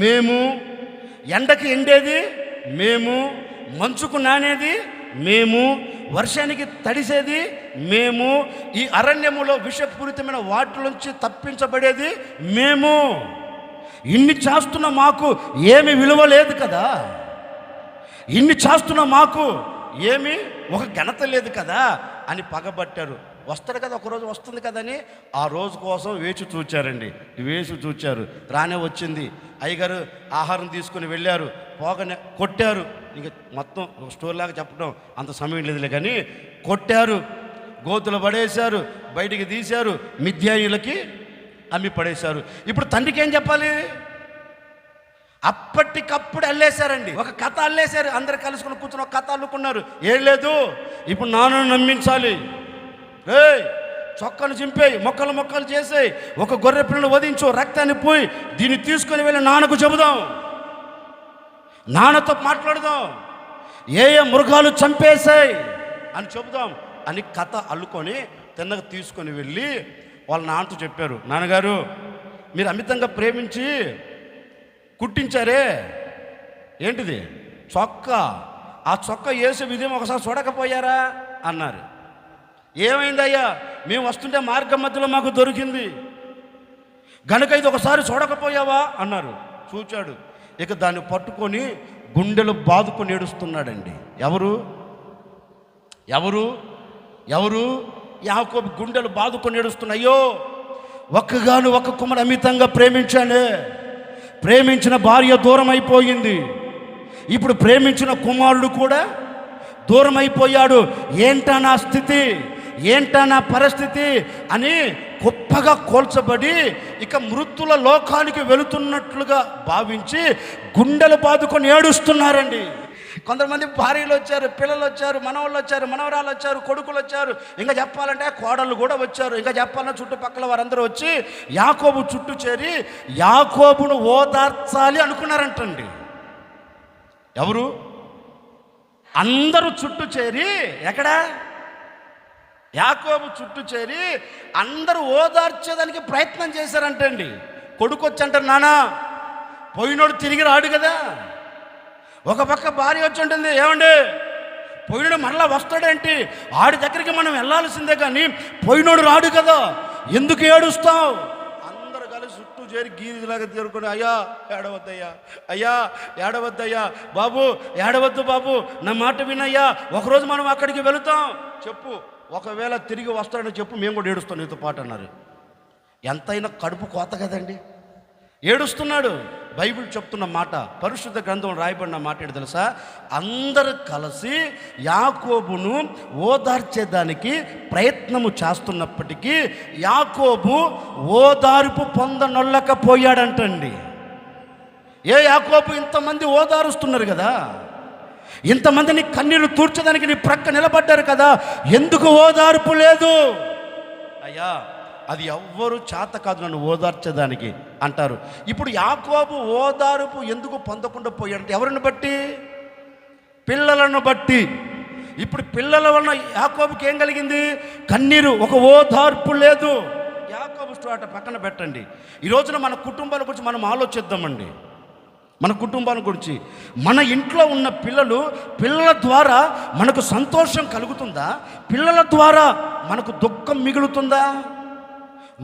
మేము, ఎండకి ఎండేది మేము, మంచుకు నానేది మేము, వర్షానికి తడిసేది మేము, ఈ అరణ్యములో విషపూరితమైన వాటిలోంచి తప్పించబడేది మేము. ఇన్ని చేస్తున్న మాకు ఏమి విలువ లేదు కదా, ఇన్ని చేస్తున్న మాకు ఏమి ఒక ఘనత లేదు కదా అని పగబట్టారు. వస్తాడు కదా, ఒకరోజు వస్తుంది కదని ఆ రోజు కోసం వేచి చూచారు. రానే వచ్చింది. అయ్యగారు ఆహారం తీసుకుని వెళ్ళారు, పోగానే కొట్టారు. ఇంక మొత్తం స్టోరీలాగా చెప్పడం అంత సమయం లేదులే కానీ కొట్టారు, గోతులు పడేశారు, బయటికి తీశారు, మిథ్యాయులకి అమ్మి పడేశారు. ఇప్పుడు తండ్రికి ఏం చెప్పాలి? అప్పటికప్పుడు అల్లేశారండి, ఒక కథ అల్లేశారు. అందరు కలుసుకుని కూర్చొని ఒక కథ అల్లుకున్నారు. ఏం లేదు, ఇప్పుడు నాన్నను నమ్మించాలి. చొక్కను చింపేయి, మొక్కలు చేసేయి, ఒక గొర్రె పిల్లను వధించు, రక్తాన్ని పోయి దీన్ని తీసుకొని వెళ్ళి నాన్నకు చెబుదాం, నాన్నతో మాట్లాడదాం, ఏ మృగాలు చంపేసాయి అని చెబుదాం అని కథ అల్లుకొని తిన్నగా తీసుకొని వెళ్ళి వాళ్ళ నాన్నతో చెప్పారు. నాన్నగారు, మీరు అమితంగా ప్రేమించి కుట్టించారే, ఏంటిది చొక్కా, ఆ చొక్కా వేసే విధం ఒకసారి చూడకపోయారా అన్నారు. ఏమైందయ్యా, మేము వస్తుంటే మార్గం మధ్యలో మాకు దొరికింది గనుక ఇది ఒకసారి చూడకపోయావా అన్నారు. చూచాడు. ఇక దాన్ని పట్టుకొని గుండెలు బాదుకొని ఏడుస్తున్నాడండి. ఎవరు యాకోబు గుండెలు బాదుకొని ఏడుస్తున్నాయి. అయ్యో, ఒక్కగాను ఒక్క కుమారుడు అమితంగా ప్రేమించానే, ప్రేమించిన భార్య దూరం అయిపోయింది, ఇప్పుడు ప్రేమించిన కుమారుడు కూడా దూరం అయిపోయాడు. ఏంటా నా స్థితి, ఏంటా నా పరిస్థితి అని గొప్పగా కోల్చబడి ఇక మృతుల లోకానికి వెళుతున్నట్లుగా భావించి గుండెలు బాదుకొని ఏడుస్తున్నారండి. కొంతమంది భార్యలు వచ్చారు, పిల్లలు వచ్చారు, మనవాళ్ళు వచ్చారు, మనవరాలు వచ్చారు, కొడుకులు వచ్చారు, ఇంకా చెప్పాలంటే కోడళ్ళు కూడా వచ్చారు. ఇంకా చెప్పాలన్నా చుట్టుపక్కల వారందరూ వచ్చి యాకోబు చుట్టూ చేరి యాకోబును ఓదార్చాలి అనుకున్నారంటండి. ఎవరు? అందరూ చుట్టూ చేరి, ఎక్కడ? యాకోబు చుట్టూ చేరి అందరూ ఓదార్చేదానికి ప్రయత్నం చేశారంటండి. కొడుకు వచ్చి అంటారు, నానా పోయినోడు తిరిగి రాడు కదా. ఒక పక్క భార్య వచ్చి ఉంటుంది, ఏమండి పోయినోడు మరలా వస్తాడేంటి, ఆడి దగ్గరికి మనం వెళ్ళాల్సిందే కానీ పోయినోడు రాడు కదా, ఎందుకు ఏడుస్తావు? అందరు కలిసి చుట్టూ చేరి గీదిలాగా తీరుకొని, అయ్యా ఏడవద్దయ్యా, అయ్యా ఏడవద్దయ్యా, బాబు ఏడవద్దు బాబు, నా మాట వినయ్యా, ఒకరోజు మనం అక్కడికి వెళుతాం, చెప్పు, ఒకవేళ తిరిగి వస్తాడని చెప్పు, మేము కూడా ఏడుస్తాం నీతో పాటు అన్నారు. ఎంతైనా కడుపు కోత కదండి, ఏడుస్తున్నాడు. బైబిల్ చెప్తున్న మాట, పరిశుద్ధ గ్రంథం రాయబడిన మాట ఏంటి తెలుసా? అందరూ కలిసి యాకోబును ఓదార్చేదానికి ప్రయత్నము చేస్తున్నప్పటికీ యాకోబు ఓదార్పు పొందనొల్లకపోయాడంటండి. యాకోబు ఇంతమంది ఓదారుస్తున్నారు కదా, ఇంతమందిని కన్నీరు తూర్చడానికి నీ ప్రక్క నిలబడ్డారు కదా, ఎందుకు ఓదార్పు లేదు? అయ్యా, అది ఎవ్వరు చేత కాదు నన్ను ఓదార్చేదానికి అంటారు. ఇప్పుడు యాకోబు ఓదార్పు ఎందుకు పొందకుండా పోయాడంటే ఎవరిని బట్టి? పిల్లలను బట్టి. ఇప్పుడు పిల్లల వలన యాకోబుకి ఏం కలిగింది? కన్నీరు, ఒక ఓదార్పు లేదు. యాకోబు స్టోరీ పక్కన పెట్టండి. ఈ రోజున మన కుటుంబాల గురించి మనం ఆలోచిద్దామండి. మన కుటుంబాల గురించి, మన ఇంట్లో ఉన్న పిల్లల ద్వారా మనకు సంతోషం కలుగుతుందా? పిల్లల ద్వారా మనకు దుఃఖం మిగులుతుందా?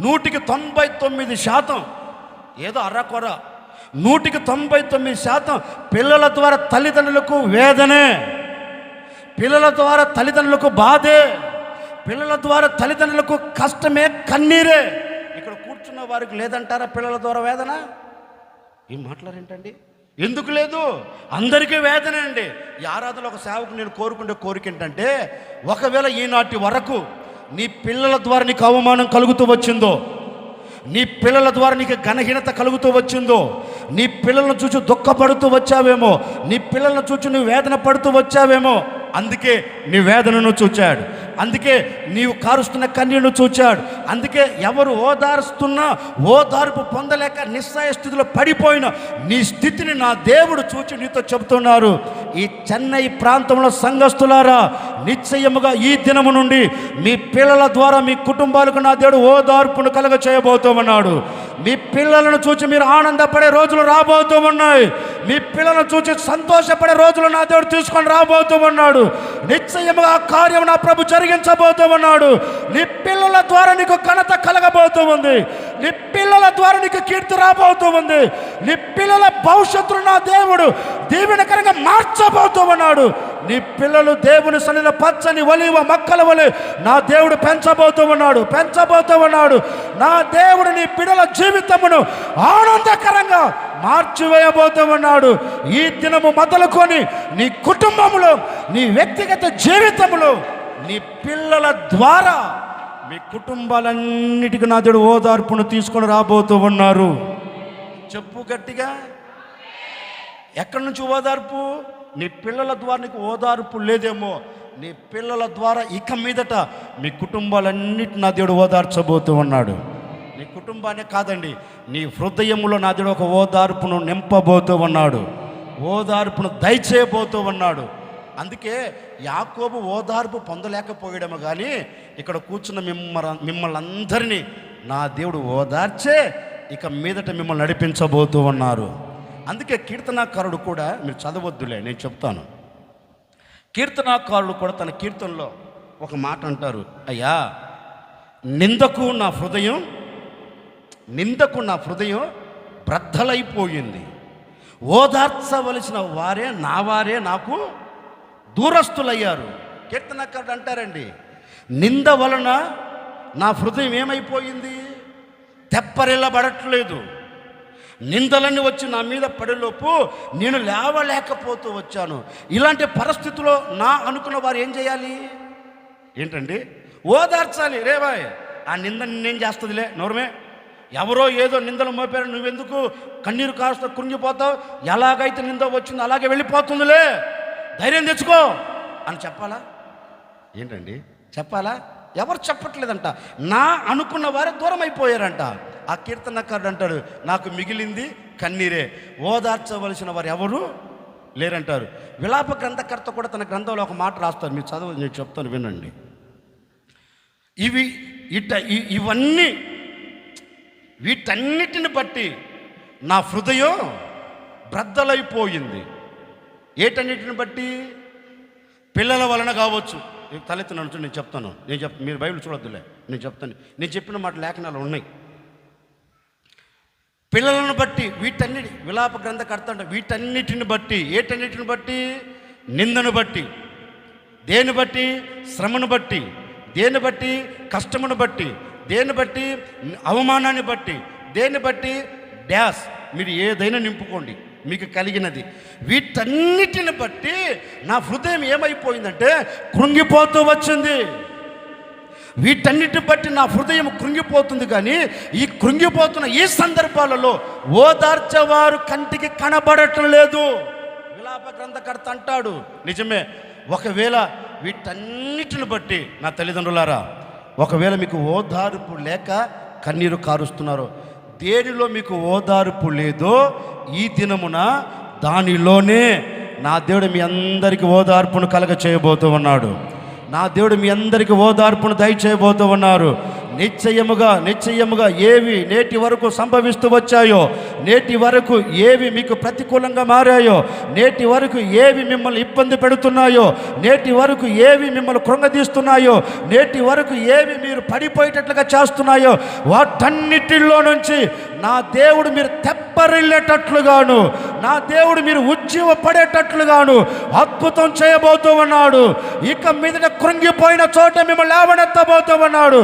199% ఏదో అర్రకొర, 199% పిల్లల ద్వారా తల్లిదండ్రులకు వేదనే, పిల్లల ద్వారా తల్లిదండ్రులకు బాధే, పిల్లల ద్వారా తల్లిదండ్రులకు కష్టమే, కన్నీరే. ఇక్కడ కూర్చున్న వారికి లేదంటారా పిల్లల ద్వారా వేదన? ఏం మాట్లాడేంటండి? ఎందుకు లేదు? అందరికీ వేదనే అండి. ఈ ఆరాధనలో ఒక సేవకు నేను కోరుకునే కోరిక ఏంటంటే, ఒకవేళ ఈనాటి వరకు నీ పిల్లల ద్వారా నీకు అవమానం కలుగుతూ వచ్చిందో, నీ పిల్లల ద్వారా నీకు ఘనహీనత కలుగుతూ వచ్చిందో, నీ పిల్లలను చూసి దుఃఖపడుతూ వచ్చావేమో, నీ పిల్లలను చూసి నువ్వు వేదన పడుతూ వచ్చావేమో, అందుకే నీ వేదనను చూచాడు, అందుకే నీవు కారుస్తున్న కన్నీరును చూచాడు, అందుకే ఎవరు ఓదారుస్తున్నా ఓదార్పు పొందలేక నిస్సహాయ స్థితిలో పడిపోయిన నీ స్థితిని నా దేవుడు చూచి నీతో చెబుతున్నారు. ఈ చెన్నై ప్రాంతంలో సంఘస్థులారా, నిశ్చయముగా ఈ దినము నుండి మీ పిల్లల ద్వారా మీ కుటుంబాలకు నా దేవుడు ఓదార్పును కలగ చేయబోతామన్నాడు. మీ పిల్లలను చూచి మీరు ఆనందపడే రోజులు రాబోతూ ఉన్నాయి. మీ పిల్లలను చూచి సంతోషపడే రోజులు నా దేవుడు తీసుకొని రాబోతూ ఉన్నాడు. నిశ్చయముగా ఆ కార్యం నా ప్రభు జరిగించబోతూ ఉన్నాడు. నీ పిల్లల ద్వారా నీకు ఘనత కలగబోతూ ఉంది. నీ పిల్లల ద్వారా నీకు కీర్తి రాబోతూ ఉంది. నీ పిల్లల భవిష్యత్తును నా దేవుడు దీవెనకరంగా మార్చబోతూ ఉన్నాడు. నీ పిల్లలు దేవుని సన్నిధిలో పచ్చని ఒలీవ మొక్కల వలె నా దేవుడు పెంచబోతూ ఉన్నాడు. నా దేవుడు నీ బిడ్డల జీవితమును ఆనందకరంగా మార్చివేయబోతూ ఉన్నాడు. ఈ దినము మొదలుకొని నీ కుటుంబంలో, నీ వ్యక్తిగత జీవితంలో, నీ పిల్లల ద్వారా మీ కుటుంబాలన్నిటికీ నా దేవుడు ఓదార్పును తీసుకొని రాబోతూ ఉన్నారు. చెప్పు గట్టిగా. ఎక్కడి నుంచి ఓదార్పు? నీ పిల్లల ద్వారా నీకు ఓదార్పు లేదేమో, నీ పిల్లల ద్వారా ఇక మీదట మీ కుటుంబాలన్నిటి నా దేవుడు ఓదార్చబోతూ ఉన్నాడు. నీ కుటుంబాన్ని కాదండి, నీ హృదయంలో నా దేవుడు ఒక ఓదార్పును నింపబోతూ ఉన్నాడు, ఓదార్పును దయచేయబోతూ ఉన్నాడు. అందుకే యాకోబు ఓదార్పు పొందలేకపోయాడేమో కానీ ఇక్కడ కూర్చున్న మిమ్మల్ని అందరినీ నా దేవుడు ఓదార్చే ఇక మీదట మిమ్మల్ని నడిపించబోతూ ఉన్నారు. అందుకే కీర్తనాకారుడు కూడా, మీరు చదవద్దులే నేను చెప్తాను, కీర్తనాకారుడు కూడా తన కీర్తనలో ఒక మాట అంటారు, అయ్యా నిందకు నా హృదయం బ్రద్దలైపోయింది, ఓదార్చవలసిన వారే నాకు దూరస్తులయ్యారు. కీర్తనకారుడు అంటారండి, నింద వలన నా హృదయం ఏమైపోయింది? తెప్పరిల్లబడట్లేదు. నిందలన్నీ వచ్చి నా మీద పడేలోపు నేను లేవలేకపోతూ వచ్చాను. ఇలాంటి పరిస్థితుల్లో నా అనుకున్న వారు ఏం చేయాలి? ఏంటండి? ఓదార్చాలి. రేవాయ్ ఆ నింద నిన్నేం చేస్తుందిలే, నోరమే, ఎవరో ఏదో నిందలు మోపారు, నువ్వెందుకు కన్నీరు కాస్త కృంగిపోతావు, ఎలాగైతే నింద వచ్చిందో అలాగే వెళ్ళిపోతుందిలే, ధైర్యం తెచ్చుకో అని చెప్పాలా? ఏంటండి చెప్పాలా? ఎవరు చెప్పట్లేదంట. నా అనుకున్న వారే దూరం అయిపోయారంట. ఆ కీర్తనకారుడు అంటాడు, నాకు మిగిలింది కన్నీరే, ఓదార్చవలసిన వారు ఎవరు లేరంటారు. విలాప గ్రంథకర్త కూడా తన గ్రంథంలో ఒక మాట రాస్తారు, మీరు చదువు, నేను చెప్తాను వినండి. వీటన్నిటిని బట్టి నా హృదయం బ్రద్దలైపోయింది. ఏటన్నిటిని బట్టి? పిల్లల వలన కావచ్చు. తలెత్తినట్టు నేను చెప్తాను, మీరు బైబిల్ చూడొద్దులే, నేను చెప్తాను, నేను చెప్పిన మాట లేఖనాలు ఉన్నాయి. పిల్లలను బట్టి, వీటన్నిటి విలాప గ్రంథకర్త అంటే వీటన్నిటిని బట్టి. ఏటన్నిటిని బట్టి? నిందను బట్టి. దేని బట్టి? శ్రమను బట్టి. దేని బట్టి? కష్టమును బట్టి. దేని బట్టి? అవమానాన్ని బట్టి. దేన్ని బట్టి? డ్యాస్, మీరు ఏదైనా నింపుకోండి మీకు కలిగినది. వీటన్నిటిని బట్టి నా హృదయం ఏమైపోయిందంటే కృంగిపోతూ వచ్చింది. వీటన్నిటిని బట్టి నా హృదయం కృంగిపోతుంది. కానీ ఈ కృంగిపోతున్న ఈ సందర్భాలలో ఓదార్చేవారు కంటికి కనబడటం లేదు. విలాప గ్రంథకర్త అంటాడు, నిజమే, ఒకవేళ వీటన్నిటిని బట్టి నా తల్లిదండ్రులారా, ఒకవేళ మీకు ఓదార్పు లేక కన్నీరు కారుస్తున్నారు, దేనిలో మీకు ఓదార్పు లేదో ఈ దినమున దానిలోనే నా దేవుడు మీ అందరికీ ఓదార్పును కలగ చేయబోతూ ఉన్నాడు. నా దేవుడు మీ అందరికీ ఓదార్పును దయచేయబోతూ ఉన్నారు. నిశ్చయముగా ఏవి నేటి వరకు సంభవిస్తూ వచ్చాయో, నేటి వరకు ఏవి మీకు ప్రతికూలంగా మారాయో, నేటి వరకు ఏవి మిమ్మల్ని ఇబ్బంది పెడుతున్నాయో, నేటి వరకు ఏవి మిమ్మల్ని కృంగదీస్తున్నాయో, నేటి వరకు ఏవి మీరు పడిపోయేటట్లుగా చేస్తున్నాయో, వాటన్నిటిలో నుంచి నా దేవుడు మీరు తెప్పరిల్లేటట్లుగాను, నా దేవుడు మీరు ఉజ్జీవ పడేటట్లుగాను అద్భుతం చేయబోతూ ఉన్నాడు. ఇక మీదట కృంగిపోయిన చోట మిమ్మల్ని లేవనెత్తబోతూ ఉన్నాడు.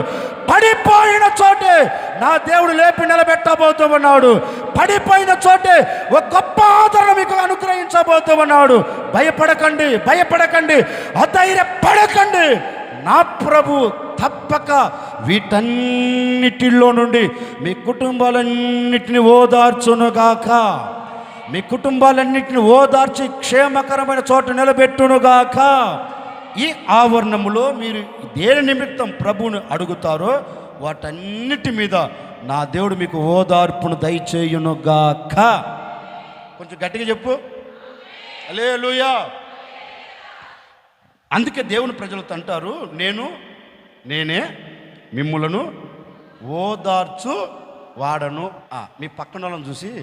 పడిపోయిన చోటే నా దేవుడు లేపి నిలబెట్టబోతూ ఉన్నాడు. పడిపోయిన చోటే ఒక గొప్ప ఆదరణ మీకు అనుగ్రహించబోతూ ఉన్నాడు. భయపడకండి, అధైర్యపడకండి. నా ప్రభు తప్పక వీటన్నిటిలో నుండి మీ కుటుంబాలన్నిటిని ఓదార్చునుగాక, మీ కుటుంబాలన్నిటిని ఓదార్చి క్షేమకరమైన చోట నిలబెట్టునుగాక. ఈ ఆవరణములో మీరు దేని నిమిత్తం ప్రభువును అడుగుతారో వాటన్నిటి మీద నా దేవుడు మీకు ఓదార్పును దయచేయునుగాక. కొంచెం గట్టిగా చెప్పు, హల్లెలూయా. అందుకే దేవుని ప్రజలతో అంటారు, నేనే మిమ్ములను ఓదార్చు వాడను. మీ పక్కన వాళ్ళని చూసి,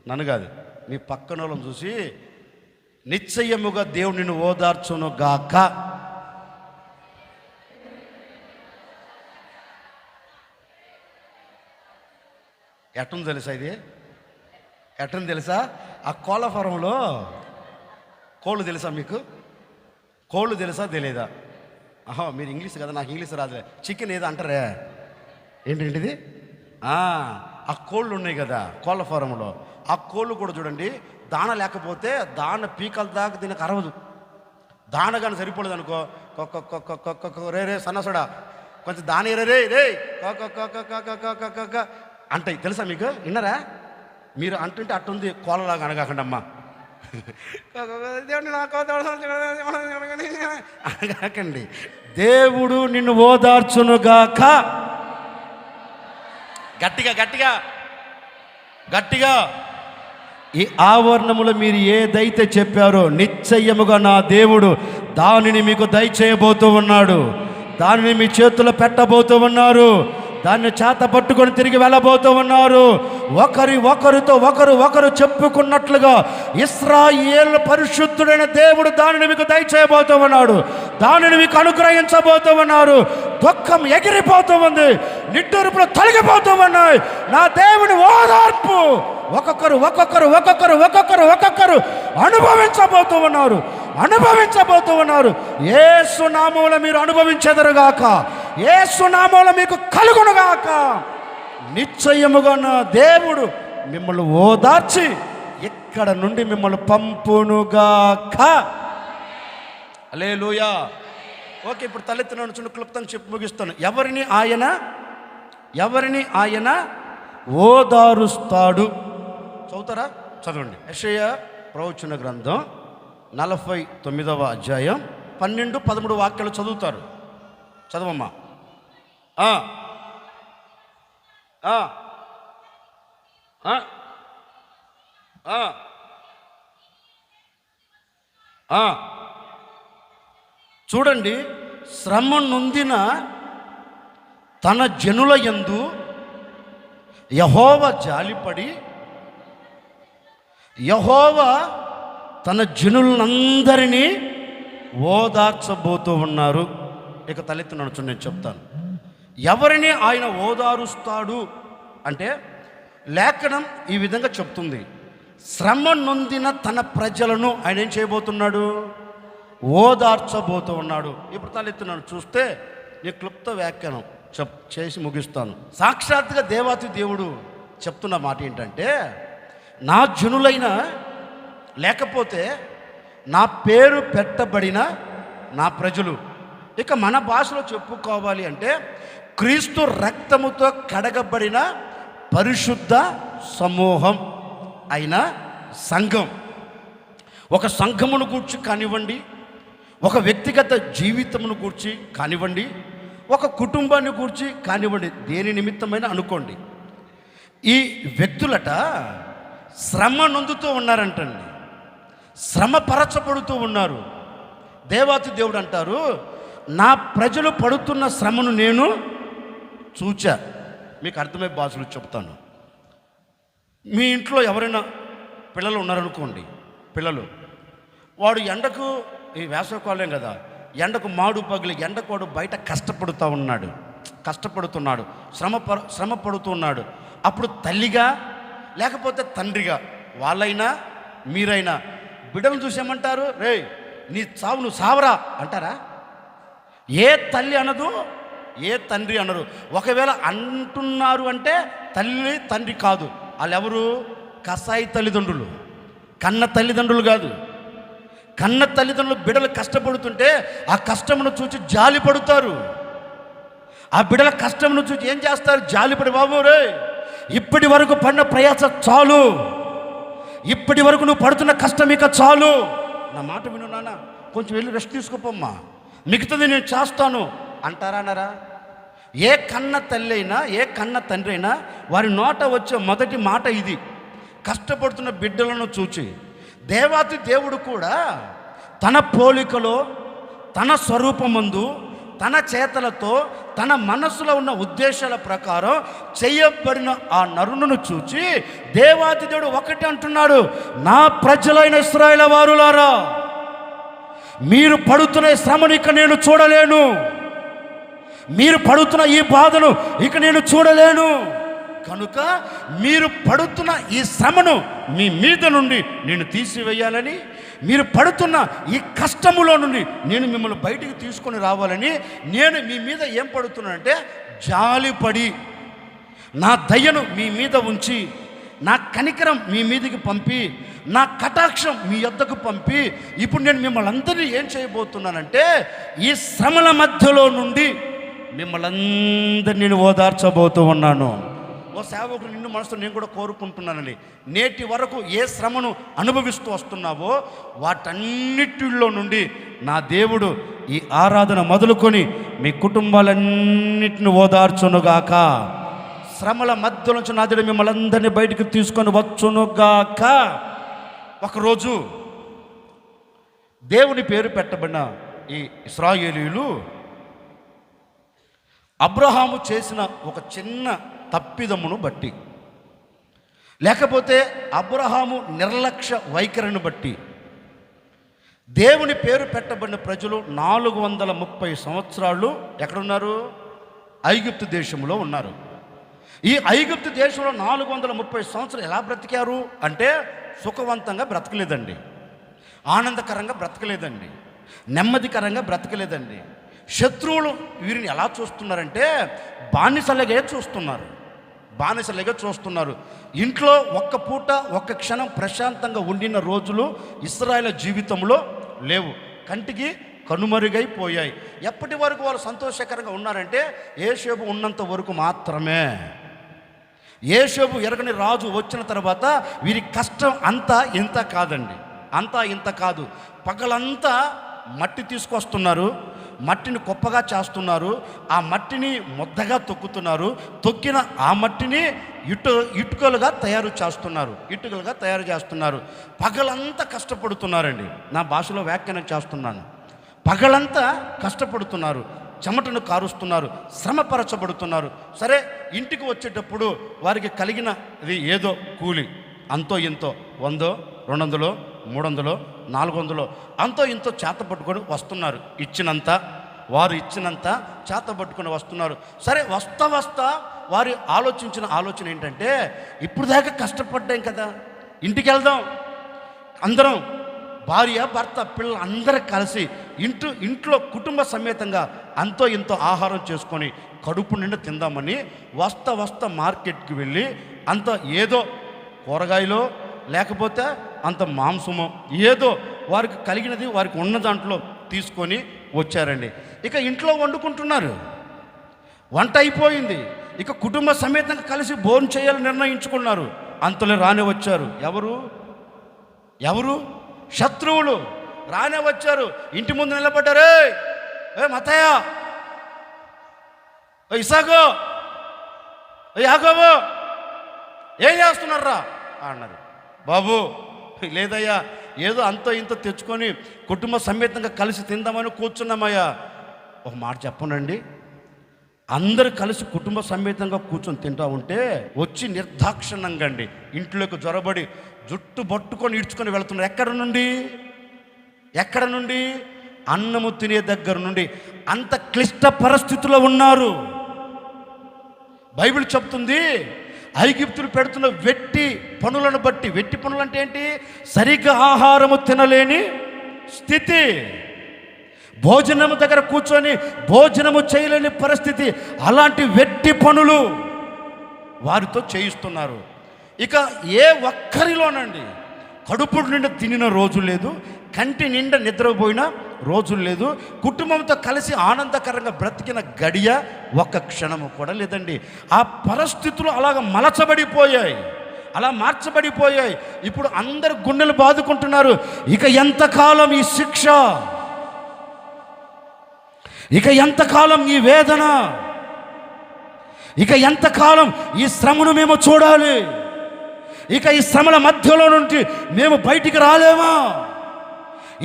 నన్ను కాదు, మీ పక్కన వాళ్ళని చూసి నిశ్చయముగా దేవుడు నిన్ను ఓదార్చును గాక. ఎట్టను తెలుసా ఇది? ఎట్టను తెలుసా? ఆ కోళ్ళ ఫారంలో కోళ్ళు తెలుసా మీకు? కోళ్ళు తెలుసా తెలియదా? మీరు ఇంగ్లీష్ కదా, నాకు ఇంగ్లీష్ రాదులే. చికెన్ ఏదో అంటారే, ఏంటిది? ఆ కోళ్ళు ఉన్నాయి కదా కోళ్ళ ఫారంలో, ఆ కోళ్ళు కూడా చూడండి, దాన లేకపోతే దాన పీకల దాకా దీనికి అరవదు. దాన కానీ సరిపోలేదు అనుకో, రే సన్నసుడా కొంచెం దాని రే రే అంటాయి. తెలుసా మీకు? విన్నారా మీరు? అంటుంటే అట్టుంది కోళ్ళలాగా అనగాకండి అమ్మా, అనగాకండి. దేవుడు నిన్ను ఓదార్చునుగాక. గట్టిగా గట్టిగా గట్టిగా ఈ ఆవరణములో మీరు ఏదైతే చెప్పారో నిశ్చయముగా నా దేవుడు దానిని మీకు దయచేయబోతూ ఉన్నాడు. దానిని మీ చేతుల్లో పెట్టబోతూ ఉన్నారు. దాన్ని చేత పట్టుకొని తిరిగి వెళ్ళబోతూ ఉన్నారు. ఒకరితో ఒకరు చెప్పుకున్నట్లుగా ఇశ్రాయేలు పరిశుద్ధుడైన దేవుడు దానిని మీకు దయచేయబోతూ ఉన్నాడు. దానిని మీకు అనుగ్రహించబోతూ ఉన్నారు. దుఃఖం ఎగిరిపోతూ ఉంది, నిట్టూర్పులు తొలగిపోతూ ఉన్నాయి. నా దేవుని ఓదార్పు ఒక్కొక్కరు అనుభవించబోతూ ఉన్నారు. యేసు నామములో మీరు అనుభవించెదరుగాక, యేసు నామములో మీకు కలుగునుగాక. నిశ్చయముగా నా దేవుడు మిమ్మల్ని ఓదార్చి ఇక్కడ నుండి మిమ్మల్ని పంపునుగాక. హల్లెలూయా. ఓకే, ఇప్పుడు తలెత్తిన చూడండి, క్లుప్తంగా చెప్పి ముగిస్తాను. ఎవరిని ఆయన ఓదారుస్తాడు? చదువుతారా? చదవండి. యెషయా ప్రవచన గ్రంథం 49వ అధ్యాయం 12-13 వాక్యాలు చదువుతారు. చదవమ్మా. చూడండి, శ్రమ నొందిన తన జనుల యందు యెహోవా జాలిపడి యెహోవా తన జనులందరినీ ఓదార్చబోతూ ఉన్నారు. ఇక తలెత్తున్నాను చూడండి, నేను చెప్తాను. ఎవరిని ఆయన ఓదారుస్తాడు అంటే లేఖనం ఈ విధంగా చెప్తుంది. శ్రమ నొందిన తన ప్రజలను ఆయన ఏం చేయబోతున్నాడు? ఓదార్చబోతూ ఉన్నాడు. ఇప్పుడు తలెత్తున్నాను చూస్తే ఈ క్లుప్త వ్యాఖ్యానం చేసి ముగిస్తాను. సాక్షాత్తుగా దేవాతి దేవుడు చెప్తున్న మాట ఏంటంటే, నా జనులైన లేకపోతే నా పేరు పెట్టబడిన నా ప్రజలు, ఇక మన భాషలో చెప్పుకోవాలి అంటే క్రీస్తు రక్తముతో కడగబడిన పరిశుద్ధ సమూహం అయిన సంఘం. ఒక సంఘమును గూర్చి కానివ్వండి, ఒక వ్యక్తిగత జీవితమును గూర్చి కానివ్వండి, ఒక కుటుంబాన్ని గూర్చి కానివ్వండి, దేని నిమిత్తమైనా అనుకోండి, ఈ వ్యక్తులట శ్రమ నొందుతూ ఉన్నారంటండి, శ్రమపరచబడుతూ ఉన్నారు. దేవాతి దేవుడు అంటారు, నా ప్రజలు పడుతున్న శ్రమను నేను చూచా. మీకు అర్థమయ్యే భాషలు చెప్తాను. మీ ఇంట్లో ఎవరైనా పిల్లలు ఉన్నారనుకోండి, పిల్లలు వాడు ఎండకు, ఈ వేసవికాలం కదా, ఎండకు మాడు పగిలి ఎండకోడు బయట కష్టపడుతున్నాడు, శ్రమ పడుతున్నాడు. అప్పుడు తల్లిగా లేకపోతే తండ్రిగా వాళ్ళైనా మీరైనా బిడ్డలను చూసేమంటారు, రే నీ చావు నువ్వు సావరా అంటారా? ఏ తల్లి అనదు, ఏ తండ్రి అనరు. ఒకవేళ అంటున్నారు అంటే తల్లి తండ్రి కాదు, వాళ్ళెవరు? కసాయి తల్లిదండ్రులు, కన్న తల్లిదండ్రులు కాదు. కన్న తల్లిదండ్రులు బిడ్డలు కష్టపడుతుంటే ఆ కష్టమును చూసి జాలి పడుతారు. ఆ బిడ్డల కష్టమును చూసి ఏం చేస్తారు? జాలిపడి, బాబు రే ఇప్పటి వరకు పడిన ప్రయాస చాలు, ఇప్పటి వరకు నువ్వు పడుతున్న కష్టం ఇక చాలు, నా మాట విను నాన్న, కొంచెం వెళ్ళి రెస్ట్ తీసుకోపోమ్మా, మిగతాది నేను చేస్తాను అంటారా అన్నారా? ఏ కన్న తల్లి అయినా ఏ కన్న తండ్రి అయినా వారి నోట వచ్చే మొదటి మాట ఇది. కష్టపడుతున్న బిడ్డలను చూచి దేవాతి దేవుడు కూడా తన పోలికలో, తన స్వరూపమందు, తన చేతలతో, తన మనసులో ఉన్న ఉద్దేశాల ప్రకారం చేయబడిన ఆ నరులను చూచి దేవాతి దేవుడు ఒకటి అంటున్నాడు, నా ప్రజలైన ఇశ్రాయేలు వారులారా, మీరు పడుతున్న శ్రమను ఇక నేను చూడలేను, మీరు పడుతున్న ఈ బాధను ఇక నేను చూడలేను, కనుక మీరు పడుతున్న ఈ శ్రమను మీ మీద నుండి నేను తీసివేయాలని, మీరు పడుతున్న ఈ కష్టములో నుండి నేను మిమ్మల్ని బయటికి తీసుకొని రావాలని నేను మీ మీద ఏం పడుతున్నానంటే జాలిపడి నా దయను మీ మీద ఉంచి నా కనికరం మీ మీదకి పంపి నా కటాక్షం మీ యొద్దకు పంపి ఇప్పుడు నేను మిమ్మల్ని అందరినీ ఏం చేయబోతున్నానంటే ఈ శ్రమల మధ్యలో నుండి మిమ్మల్ని అందరినీ నేను ఓదార్చబోతూ ఉన్నాను. ఓ సేవకుడు నిన్ను మనసులో నేను కూడా కోరుకుంటున్నానండి, నేటి వరకు ఏ శ్రమను అనుభవిస్తూ వస్తున్నావో వాటన్నిటిలో నుండి నా దేవుడు ఈ ఆరాధన మొదలుకొని మీ కుటుంబాలన్నిటిని ఓదార్చునుగాక. శ్రమల మధ్య నుంచి నా దేవుడు మిమ్మల్ని అందరినీ బయటికి తీసుకొని వచ్చునుగాక. ఒకరోజు దేవుని పేరు పెట్టబడిన ఈ ఇశ్రాయేలీయులు అబ్రహాము చేసిన ఒక చిన్న తప్పిదమును బట్టి, లేకపోతే అబ్రహాము నిర్లక్ష్య వైఖరిని బట్టి దేవుని పేరు పెట్టబడిన ప్రజలు 430 సంవత్సరాలు ఎక్కడున్నారు? ఐగుప్తు దేశంలో ఉన్నారు. ఈ ఐగుప్తు దేశంలో 430 సంవత్సరాలు ఎలా బ్రతికారు అంటే సుఖవంతంగా బ్రతకలేదండి, ఆనందకరంగా బ్రతకలేదండి, నెమ్మదికరంగా బ్రతకలేదండి. శత్రువులు వీరిని ఎలా చూస్తున్నారంటే బానిసలుగా చూస్తున్నారు. ఇంట్లో ఒక్క పూట ఒక్క క్షణం ప్రశాంతంగా ఉండిన రోజులు ఇశ్రాయేలు జీవితంలో లేవు, కంటికి కనుమరుగైపోయాయి. ఎప్పటి వరకు వాళ్ళు సంతోషకరంగా ఉన్నారంటే యోసేపు ఉన్నంత వరకు మాత్రమే. యోసేపు ఎరగని రాజు వచ్చిన తర్వాత వీరి కష్టం అంతా ఇంత కాదండి, అంతా ఇంత కాదు. పగలంతా మట్టి తీసుకొస్తున్నారు, మట్టిని కుప్పగా చేస్తున్నారు, ఆ మట్టిని ముద్దగా తొక్కుతున్నారు, తొక్కిన ఆ మట్టిని ఇటుకలుగా తయారు చేస్తున్నారు. పగలంతా కష్టపడుతున్నారండి. నా భాషలో వ్యాఖ్యానం చేస్తున్నాను. పగలంతా కష్టపడుతున్నారు, చెమటను కారుస్తున్నారు, శ్రమపరచబడుతున్నారు. సరే, ఇంటికి వచ్చేటప్పుడు వారికి కలిగినది ఏదో కూలి, అంతో ఇంతో 100, 200, 300, 400 అంతో ఇంతో చేత పట్టుకొని వస్తున్నారు. వారు ఇచ్చినంత చేత పట్టుకొని వస్తున్నారు. సరే, వస్తా వారి ఆలోచన ఏంటంటే ఇప్పుడు దాకా కష్టపడ్డాం కదా, ఇంటికి వెళ్దాం, అందరం భార్య భర్త పిల్లలు అందరూ కలిసి ఇంట్లో కుటుంబ సమేతంగా అంతో ఇంతో ఆహారం చేసుకొని కడుపు నిండా తిందామని వస్తా మార్కెట్కి వెళ్ళి అంత ఏదో కూరగాయలో లేకపోతే అంత మాంసమో ఏదో వారికి కలిగినది వారికి ఉన్న దాంట్లో తీసుకొని వచ్చారండి. ఇక ఇంట్లో వండుకుంటున్నారు, వంట అయిపోయింది, ఇక కుటుంబ సమేతంగా కలిసి భోజనం చేయాలని నిర్ణయించుకున్నారు. అంతలో రానే వచ్చారు. ఎవరు? శత్రువులు రానే వచ్చారు. ఇంటి ముందు నిలబడ్డారు. ఏ మత్తయ్య, ఇసాగో, యాగోబు, ఏం చేస్తున్నారా అన్నారు. బాబు, లేదయ్యా, ఏదో అంతో ఇంతో తెచ్చుకొని కుటుంబ సమేతంగా కలిసి తిందామని కూర్చున్నామయ్యా. ఒక మాట చెప్పనండి, అందరు కలిసి కుటుంబ సమేతంగా కూర్చొని తింటా ఉంటే వచ్చి నిర్దాక్షిణ్యంగా అండి ఇంట్లోకి జ్వరబడి జుట్టు పట్టుకొని ఈడ్చుకొని వెళుతున్నారు. ఎక్కడ నుండి? అన్నము తినే దగ్గర నుండి. అంత క్లిష్ట పరిస్థితుల్లో ఉన్నారు. బైబిల్ చెప్తుంది, ఐగుప్తులు పెడుతున్న వెట్టి పనులను బట్టి. వెట్టి పనులు అంటే ఏంటి? సరిగ్గా ఆహారము తినలేని స్థితి, భోజనము దగ్గర కూర్చొని భోజనము చేయలేని పరిస్థితి. అలాంటి వెట్టి పనులు వారితో చేయిస్తున్నారు. ఇక ఏ ఒక్కరిలోనండి కడుపు నిండా తినిన రోజు లేదు, కంటి నిండా నిద్రపోయిన రోజులు లేదు, కుటుంబంతో కలిసి ఆనందకరంగా బ్రతికిన గడియ ఒక్క క్షణము కూడా లేదండి. ఆ పరిస్థితులు అలాగ అలా మార్చబడిపోయాయి. ఇప్పుడు అందరు గుండెలు బాదుకుంటున్నారు. ఇక ఎంతకాలం ఈ శిక్ష, ఇక ఎంతకాలం ఈ వేదన, ఇక ఎంతకాలం ఈ శ్రమను మేము చూడాలి? ఇక ఈ శ్రమల మధ్యలో నుంచి మేము బయటికి రాలేమా?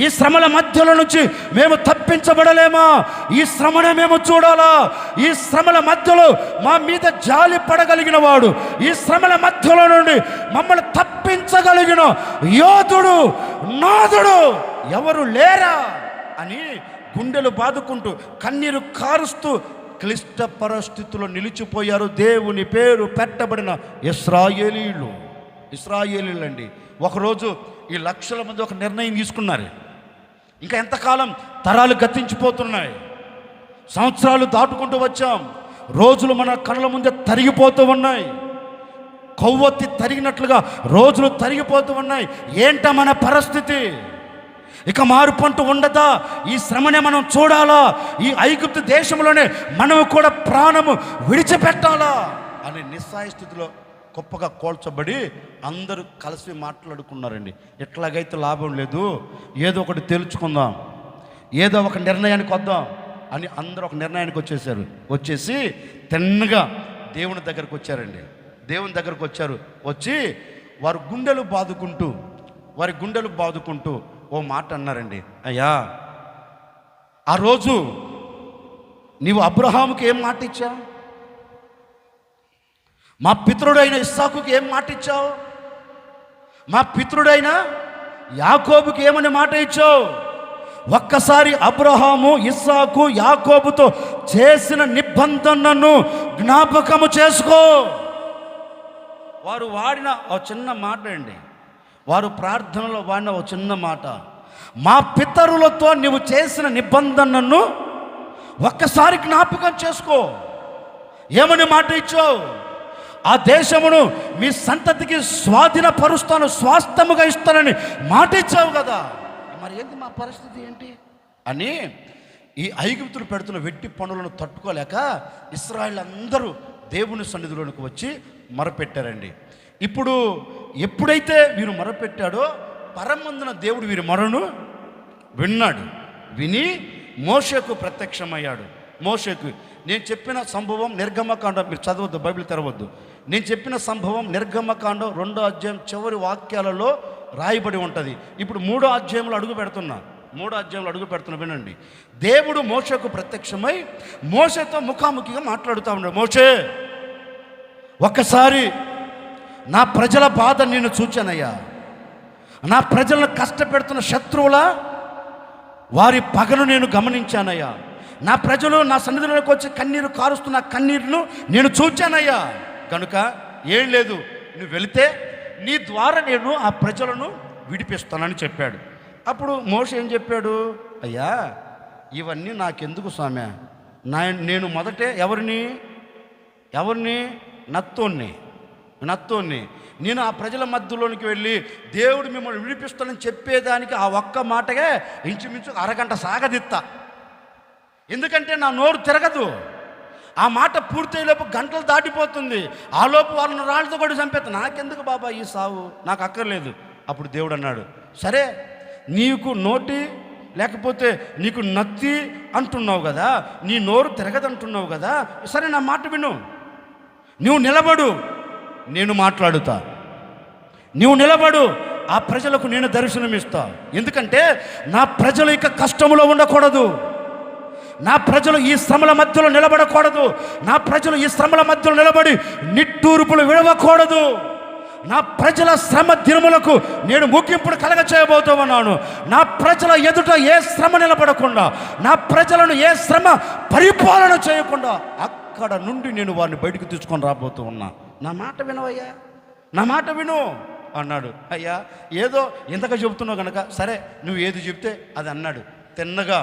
ఈ శ్రమల మధ్యలో నుంచి మేము తప్పించబడలేమా? ఈ శ్రమనే మేము చూడాలా? ఈ శ్రమల మధ్యలో మా మీద జాలి పడగలిగిన వాడు, ఈ శ్రమల మధ్యలో నుండి మమ్మల్ని తప్పించగలిగిన యోధుడు, నాథుడు ఎవరు లేరా అని గుండెలు బాదుకుంటూ కన్నీరు కారుస్తూ క్లిష్ట పరిస్థితుల్లో నిలిచిపోయారు దేవుని పేరు పెట్టబడిన ఇశ్రాయేలీయులు. ఇశ్రాయేలీలండి ఒకరోజు ఈ లక్షల మంది ఒక నిర్ణయం తీసుకున్నారు. ఇంకా ఎంతకాలం, తరాలు గతించిపోతున్నాయి, సంవత్సరాలు దాటుకుంటూ వచ్చాం, రోజులు మన కళ్ళ ముందే తరిగిపోతూ ఉన్నాయి, కొవ్వొత్తి తరిగినట్లుగా రోజులు తరిగిపోతూ ఉన్నాయి. ఏంట మన పరిస్థితి? ఇక మార్పంటూ ఉండదా? ఈ శ్రమనే మనం చూడాలా? ఈ ఐగుప్తు దేశంలోనే మనం కూడా ప్రాణము విడిచిపెట్టాలా అనే నిస్సాయ స్థితిలో గొప్పగా కోల్చబడి అందరూ కలిసి మాట్లాడుకున్నారండి. ఎట్లాగైతే లాభం లేదు, ఏదో ఒకటి తేల్చుకుందాం, ఏదో ఒక నిర్ణయానికి వద్దాం అని అందరూ ఒక నిర్ణయానికి వచ్చేసారు. వచ్చేసి తిన్నగా దేవుని దగ్గరకు వచ్చారండి. దేవుని దగ్గరకు వచ్చారు. వచ్చి వారి గుండెలు బాదుకుంటూ ఓ మాట అన్నారండి. అయ్యా, ఆ రోజు నీవు అబ్రహాముకి ఏం మాట ఇచ్చావు? మా పితరుడైన ఇస్సాకుకి ఏం మాట ఇచ్చావు? మా పితరుడైన యాకోబుకి ఏమని మాట ఇచ్చావు? ఒక్కసారి అబ్రహాము, ఇస్సాకు, యాకోబుతో చేసిన నిబంధనను జ్ఞాపకము చేసుకో. వారు వాడిన ఒక చిన్న మాట అండి, వారు ప్రార్థనలో వాడిన ఒక చిన్న మాట, మా పితరులతో నువ్వు చేసిన నిబంధనను ఒక్కసారి జ్ఞాపకం చేసుకో. ఏమని మాట ఇచ్చావు? ఆ దేశమును మీ సంతతికి స్వాధీనపరుస్తాను, స్వాస్థ్యముగా ఇస్తానని మాట ఇచ్చావు కదా. మరి ఏంటి మా పరిస్థితి ఏంటి అని ఈ ఐగుప్తులు పెడుతున్న వెట్టి పనులను తట్టుకోలేక ఇశ్రాయేలు అందరూ దేవుని సన్నిధిలోనికి వచ్చి మొరపెట్టారండి. ఇప్పుడు ఎప్పుడైతే వీరు మొరపెట్టాడో పరమందున దేవుడు వీరి మొరను విన్నాడు. విని మోషేకు ప్రత్యక్షమయ్యాడు. మోషేకు నేను చెప్పిన సంభవం నిర్గమకాండం, మీరు చదవద్దు, బైబిల్ తెరవద్దు. నేను చెప్పిన సంభవం నిర్గమకాండం 2వ అధ్యాయం చివరి వాక్యాలలో రాయబడి ఉంటుంది. ఇప్పుడు 3వ అధ్యాయంలో అడుగు పెడుతున్నా వినండి. దేవుడు మోషేకు ప్రత్యక్షమై మోషేతో ముఖాముఖిగా మాట్లాడుతూ ఉన్నాడు. మోషే, ఒక్కసారి నా ప్రజల బాధ నేను చూచానయ్యా, నా ప్రజలను కష్టపెడుతున్న శత్రువుల వారి పగను నేను గమనించానయ్యా, నా ప్రజలు నా సన్నిధిలోకి వచ్చి కన్నీరు కారుస్తున్న కన్నీరును నేను చూచానయ్యా, కనుక ఏం లేదు, నువ్వు వెళితే నీ ద్వారా నేను ఆ ప్రజలను విడిపిస్తానని చెప్పాడు. అప్పుడు మోషే ఏం చెప్పాడు? అయ్యా, ఇవన్నీ నాకెందుకు స్వామి, నేను మొదటే ఎవరిని నత్తోన్ని నేను ఆ ప్రజల మధ్యలోనికి వెళ్ళి దేవుడు మిమ్మల్ని విడిపిస్తానని చెప్పేదానికి ఆ ఒక్క మాటగా ఇంచుమించు అరగంట సాగదిత్తా. ఎందుకంటే నా నోరు తిరగదు. ఆ మాట పూర్తయ్యేలోపు గంటలు దాటిపోతుంది. ఆ లోపు వాళ్ళని రాళ్ళతో కూడా చంపేస్తా. నాకెందుకు బాబా ఈ సావు, నాకు అక్కర్లేదు. అప్పుడు దేవుడు అన్నాడు, సరే నీకు నోటి లేకపోతే నీకు నత్తి అంటున్నావు కదా, నీ నోరు తిరగదంటున్నావు కదా, సరే నా మాట విను, నువ్వు నిలబడు, నేను మాట్లాడుతా, నువ్వు నిలబడు, ఆ ప్రజలకు నేను దర్శనమిస్తా. ఎందుకంటే నా ప్రజలు ఇక కష్టములో ఉండకూడదు, నా ప్రజలు ఈ శ్రమల మధ్యలో నిలబడకూడదు, నా ప్రజలు ఈ శ్రమల మధ్యలో నిలబడి నిట్టూర్పులు విడవకూడదు. నా ప్రజల శ్రమ దినములకు నేను ముగింపును కలగ చేయబోతూ ఉన్నాను. నా ప్రజల ఎదుట ఏ శ్రమ నిలబడకుండా, నా ప్రజలను ఏ శ్రమ పరిపాలన చేయకుండా అక్కడ నుండి నేను వారిని బయటకు తీసుకొని రాబోతూ ఉన్నా. నా మాట వినవయ్యా, నా మాట విను అన్నాడు. అయ్యా, ఏదో ఇంతగా చెబుతున్నావు కనుక సరే నువ్వు ఏది చెప్తే అది అన్నాడు. తిన్నగా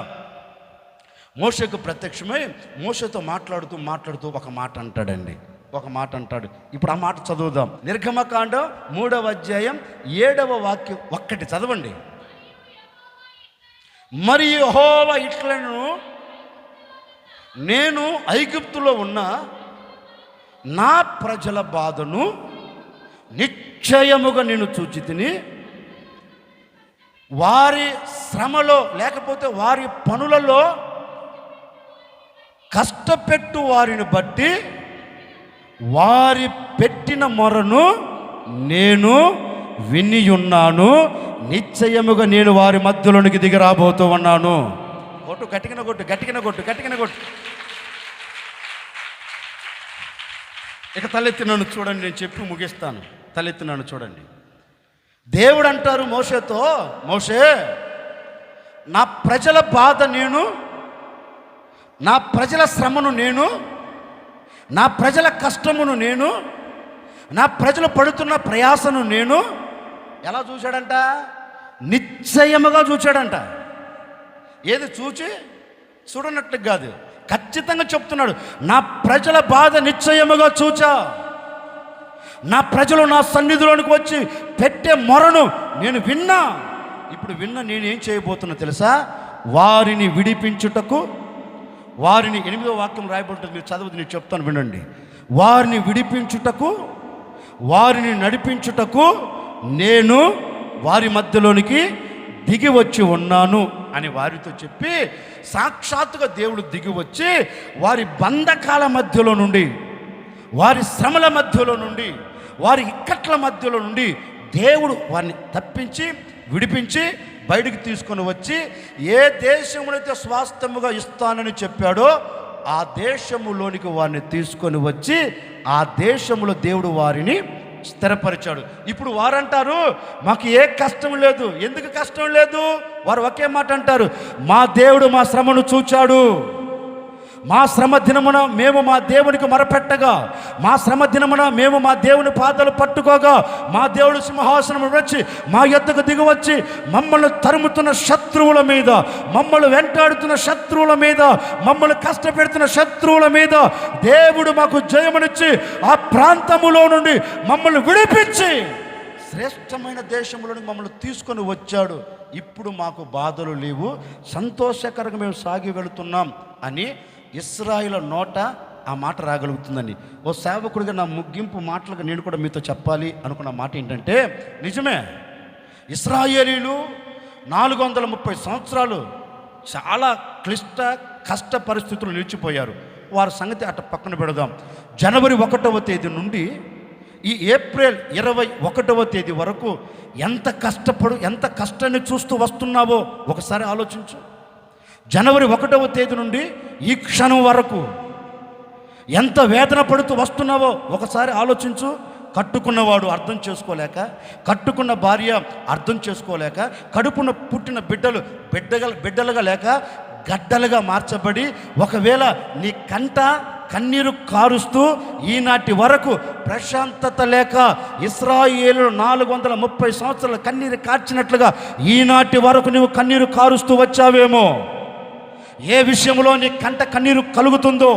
మోషేకు ప్రత్యక్షమై మోషేతో మాట్లాడుతూ ఒక మాట అంటాడు. ఇప్పుడు ఆ మాట చదువుదాం. నిర్గమకాండం 3వ అధ్యాయం 7వ వాక్యం ఒక్కటి చదవండి. మరి యెహోవా ఇట్లను, నేను ఐగుప్తులో ఉన్న నా ప్రజల బాధను నిశ్చయముగా నేను చూచితిని, వారి శ్రమలో లేకపోతే వారి పనులలో కష్టపెట్టు వారిని బట్టి వారి పెట్టిన మొరను నేను వినియున్నాను, నిశ్చయముగా నేను వారి మధ్యలోనికి దిగి రాబోతూ ఉన్నాను. గట్టిగా కొట్టు. ఇక తలెత్తి నన్ను చూడండి, నేను చెప్పి ముగిస్తాను. తలెత్తి నన్ను చూడండి. దేవుడు అంటారు మోషేతో, మోషే, నా ప్రజల బాధ నేను, నా ప్రజల శ్రమను నేను, నా ప్రజల కష్టమును నేను, నా ప్రజలు పడుతున్న ప్రయాసను నేను ఎలా చూశాడంట? నిశ్చయముగా చూశాడంట. ఏది చూచి చూడనట్లు కాదు, ఖచ్చితంగా చెప్తున్నాడు. నా ప్రజల బాధ నిశ్చయముగా చూచా. నా ప్రజలు నా సన్నిధిలోనికి వచ్చి పెట్టే మొరను నేను విన్నా. ఇప్పుడు నేనేం చేయబోతున్నా తెలుసా? వారిని విడిపించుటకు, వారిని 8వ వాక్యం రాయబడుతుంది, మీరు చదువుతుంది, నేను చెప్తాను వినండి. వారిని విడిపించుటకు, వారిని నడిపించుటకు నేను వారి మధ్యలోనికి దిగి వచ్చి ఉన్నాను అని వారితో చెప్పి, సాక్షాత్తుగా దేవుడు దిగి వచ్చి వారి బంధకాల మధ్యలో నుండి, వారి శ్రమల మధ్యలో నుండి, వారి ఇక్కట్ల మధ్యలో నుండి దేవుడు వారిని తప్పించి విడిపించి బయటికి తీసుకొని వచ్చి ఏ దేశమునైతే స్వాస్థ్యముగా ఇస్తానని చెప్పాడో ఆ దేశములోనికి వారిని తీసుకొని వచ్చి ఆ దేశములో దేవుడు వారిని స్థిరపరిచాడు. ఇప్పుడు వారంటారు, మాకు ఏ కష్టం లేదు. ఎందుకు కష్టం లేదు? వారు ఒకే మాట అంటారు, మా దేవుడు మా శ్రమను చూచాడు. మా శ్రమ దినమున మేము మా దేవునికి మొరపెట్టగా, మా శ్రమ దినమున మేము మా దేవుని పాదాలు పట్టుకోగా, మా దేవుడు సింహాసనం వచ్చి మా యొద్దకు దిగివచ్చి మమ్మల్ని తరుముతున్న శత్రువుల మీద, మమ్మల్ని వెంటాడుతున్న శత్రువుల మీద, మమ్మల్ని కష్టపెడుతున్న శత్రువుల మీద దేవుడు మాకు జయమునిచ్చి ఆ ప్రాంతములో నుండి మమ్మల్ని విడిపించి శ్రేష్టమైన దేశంలోనికి మమ్మల్ని తీసుకొని వచ్చాడు. ఇప్పుడు మాకు బాధలు లేవు, సంతోషకరంగా మేము సాగి వెళుతున్నాం అని ఇశ్రాయేలు నోట ఆ మాట రాగలుగుతుందని. ఓ సేవకుడిగా నా ముగింపు మాటలుగా నేను కూడా మీతో చెప్పాలి అనుకున్న మాట ఏంటంటే, నిజమే, ఇశ్రాయేలీలు 430 సంవత్సరాలు చాలా కష్ట పరిస్థితులు నిలిచిపోయారు. వారి సంగతి అట్ట పక్కన పెడదాం. జనవరి 1వ తేదీ నుండి ఈ ఏప్రిల్ 21వ తేదీ వరకు ఎంత కష్టాన్ని చూస్తూ వస్తున్నావో ఒకసారి ఆలోచించు. జనవరి 1వ తేదీ నుండి ఈ క్షణం వరకు ఎంత వేదన పడుతూ వస్తున్నావో ఒకసారి ఆలోచించు. కట్టుకున్నవాడు అర్థం చేసుకోలేక, కట్టుకున్న భార్య అర్థం చేసుకోలేక, కడుపున పుట్టిన బిడ్డలు బిడ్డలుగా లేక గడ్డలుగా మార్చబడి, ఒకవేళ నీ కంట కన్నీరు కారుస్తూ ఈనాటి వరకు ప్రశాంతత లేక ఇశ్రాయేలు 430 సంవత్సరాలు కన్నీరు కార్చినట్లుగా ఈనాటి వరకు నువ్వు కన్నీరు కారుస్తూ వచ్చావేమో. ఏ విషయంలో నీ కంట కన్నీరు కలుగుతుందో,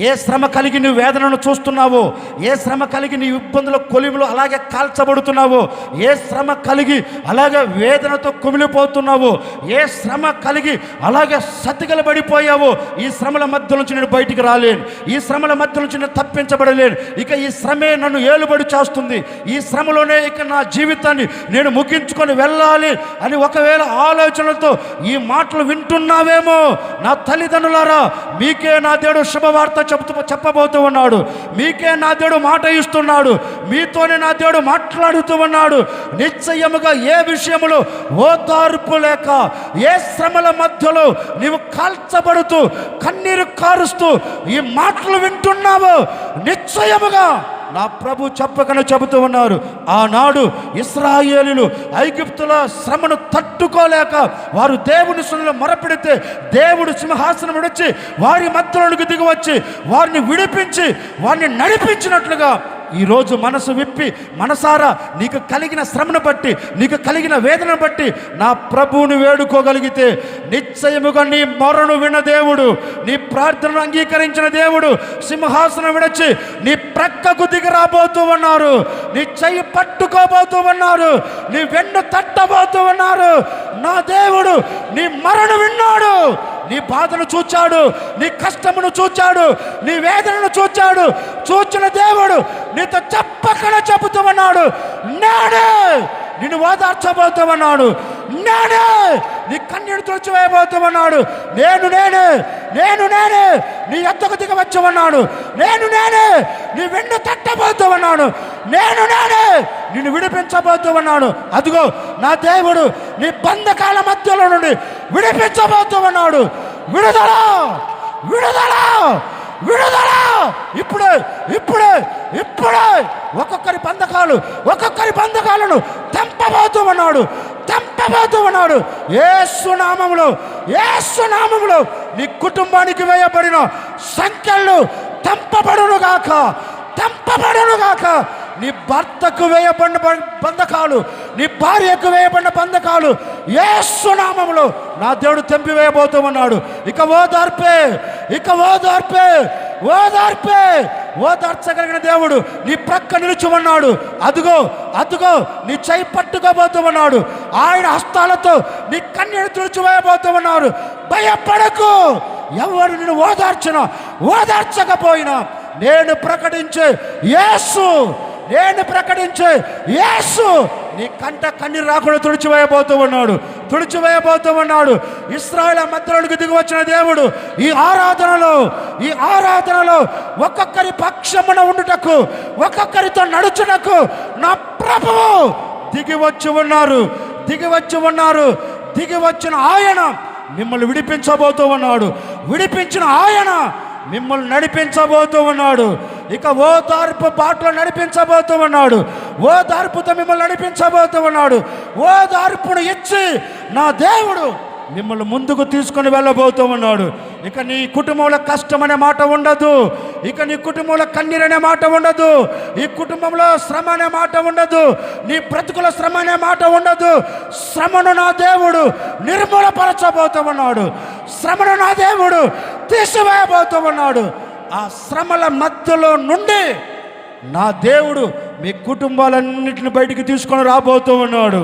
ఏ శ్రమ కలిగి నీ వేదనను చూస్తున్నావో, ఏ శ్రమ కలిగి నీ ఇబ్బందుల కొలిమిలో అలాగే కాల్చబడుతున్నావో, ఏ శ్రమ కలిగి అలాగే వేదనతో కుమిలిపోతున్నావో, ఏ శ్రమ కలిగి అలాగే సతికిలబడిపోయావో, ఈ శ్రమల మధ్య నుంచి నేను బయటికి రాలేను, ఈ శ్రమల మధ్య నుంచి నేను తప్పించబడలేను, ఇక ఈ శ్రమే నన్ను ఏలుబడి చేస్తుంది, ఈ శ్రమలోనే ఇక నా జీవితాన్ని నేను ముగించుకొని వెళ్ళాలి అని ఒకవేళ ఆలోచనలతో ఈ మాటలు వింటున్నావేమో, నా తల్లిదండ్రులారా, మీకే నా దేవుడు శుభవార్త చెప్పబోతూ ఉన్నాడు. మీకే నా దేవుడు మాట ఇస్తున్నాడు. మీతోనే నా దేవుడు మాట్లాడుతూ ఉన్నాడు. నిశ్చయముగా ఏ విషయములో ఓదార్పు లేక, ఏ శ్రమల మధ్యలో నీవు కాల్చబడుతూ కన్నీరు కారుస్తూ ఈ మాటలు వింటున్నావు, నిశ్చయముగా నా ప్రభు చెప్పకనే చెబుతూ ఉన్నారు. ఆనాడు ఇశ్రాయేలీయులు ఐగుప్తుల శ్రమను తట్టుకోలేక వారు దేవుని సన్నిధిలో మొరపెడితే దేవుడు సింహాసనం విడిచి వారి మధ్యలోనికి దిగివచ్చి వారిని విడిపించి వారిని నడిపించినట్లుగా ఈరోజు మనసు విప్పి మనసారా నీకు కలిగిన శ్రమను బట్టి, నీకు కలిగిన వేదనను బట్టి నా ప్రభువుని వేడుకోగలిగితే నిశ్చయముగా నీ మొరను విన్న దేవుడు, నీ ప్రార్థనను అంగీకరించిన దేవుడు సింహాసనం విడిచి నీ ప్రక్కకు దిగి రాబోతూ ఉన్నారు. నీ చెయ్యి పట్టుకోబోతూ ఉన్నారు. నీ వెన్ను తట్టబోతూ ఉన్నారు. నా దేవుడు నీ మొరను విన్నాడు. నీ బాధను చూచాడు, నీ కష్టమును చూచాడు, నీ వేదనను చూచాడు. చూచిన దేవుడు నీతో చెప్పకనే చెబుతూ ఉన్నాడు, నేనే నిన్ను ఓదార్చబోతూ ఉన్నాడు, నేనే నీ కన్నీరు తుడిచివేయబోతూ ఉన్నాడు, నేనే నీ ఎద్దకు దిగవచ్చు ఉన్నాడు, నేనే నీ వెన్ను తట్టబోతూ ఉన్నాడు, నేనే నిన్ను విడిపించబోతూ ఉన్నాడు. అదిగో నా దేవుడు నీ బంధకాల మధ్యలో నుండి విడిపించబోతూ ఉన్నాడు. విడుదల విడుదల విడుదల ఇప్పుడే ఒక్కొక్కరి బంధకాలను తెంపబోతూ ఉన్నాడు. యేసు నామములో నీ కుటుంబానికి వేయబడిన సంఖ్యలు తెంపబడును గాక. నీ భర్తకు వేయబడిన బంధకాలు, నీ భార్యకు వేయబడిన బంధకాలు యేసు నామములో నా దేవుడు తెంపివేయబోతూ ఉన్నాడు. ఇక ఓదార్పే, ఇక ఓదార్పే, ఓదార్పే. ఓదార్చగలిగిన దేవుడు నీ ప్రక్క నిలిచి ఉన్నాడు. అదుగో అదుగో నీ చేయి పట్టుకోబోతూ ఉన్నాడు. ఆయన హస్తాలతో నీ కన్నీరు తుడిచివేయబోతూ ఉన్నాడు. భయపడకు. ఎవరు నిన్ను ఓదార్చినా ఓదార్చకపోయినా నేను ప్రకటించే యేసు, నేను ప్రకటించే యేసు నీ కంట కన్నీరు రాకుండా తుడిచివేయబోతూ ఉన్నాడు, తుడిచివేయబోతూ ఉన్నాడు. ఇశ్రాయేలు మధ్యలోకి దిగి వచ్చిన దేవుడు ఈ ఆరాధనలో ఒక్కొక్కరి పక్షమున ఉండుటకు, ఒక్కొక్కరితో నడుచుటకు నా ప్రభువు దిగి వచ్చి ఉన్నారు, దిగి వచ్చి ఉన్నారు. దిగి వచ్చిన ఆయన మిమ్మల్ని విడిపించబోతూ ఉన్నాడు. విడిపించిన ఆయన మిమ్మల్ని నడిపించబోతూ ఉన్నాడు. ఇక ఓదార్పు బాటలో నడిపించబోతూ ఉన్నాడు. ఓదార్పుతో మిమ్మల్ని నడిపించబోతూ ఉన్నాడు. ఓదార్పును ఇచ్చి నా దేవుడు మిమ్మల్ని ముందుకు తీసుకొని వెళ్ళబోతూ ఉన్నాడు. ఇక నీ కుటుంబంలో కష్టం అనే మాట ఉండదు. ఇక నీ కుటుంబంలో కన్నీరు అనే మాట ఉండదు. ఈ కుటుంబంలో శ్రమ అనే మాట ఉండదు. నీ బ్రతుకుల శ్రమ అనే మాట ఉండదు. శ్రమను నా దేవుడు నిర్మూలపరచబోతూ ఉన్నాడు. శ్రమను నా దేవుడు తీసివేయబోతూ ఉన్నాడు. ఆ శ్రమల మధ్యలో నుండి నా దేవుడు మీ కుటుంబాలన్నింటిని బయటికి తీసుకొని రాబోతూ ఉన్నాడు.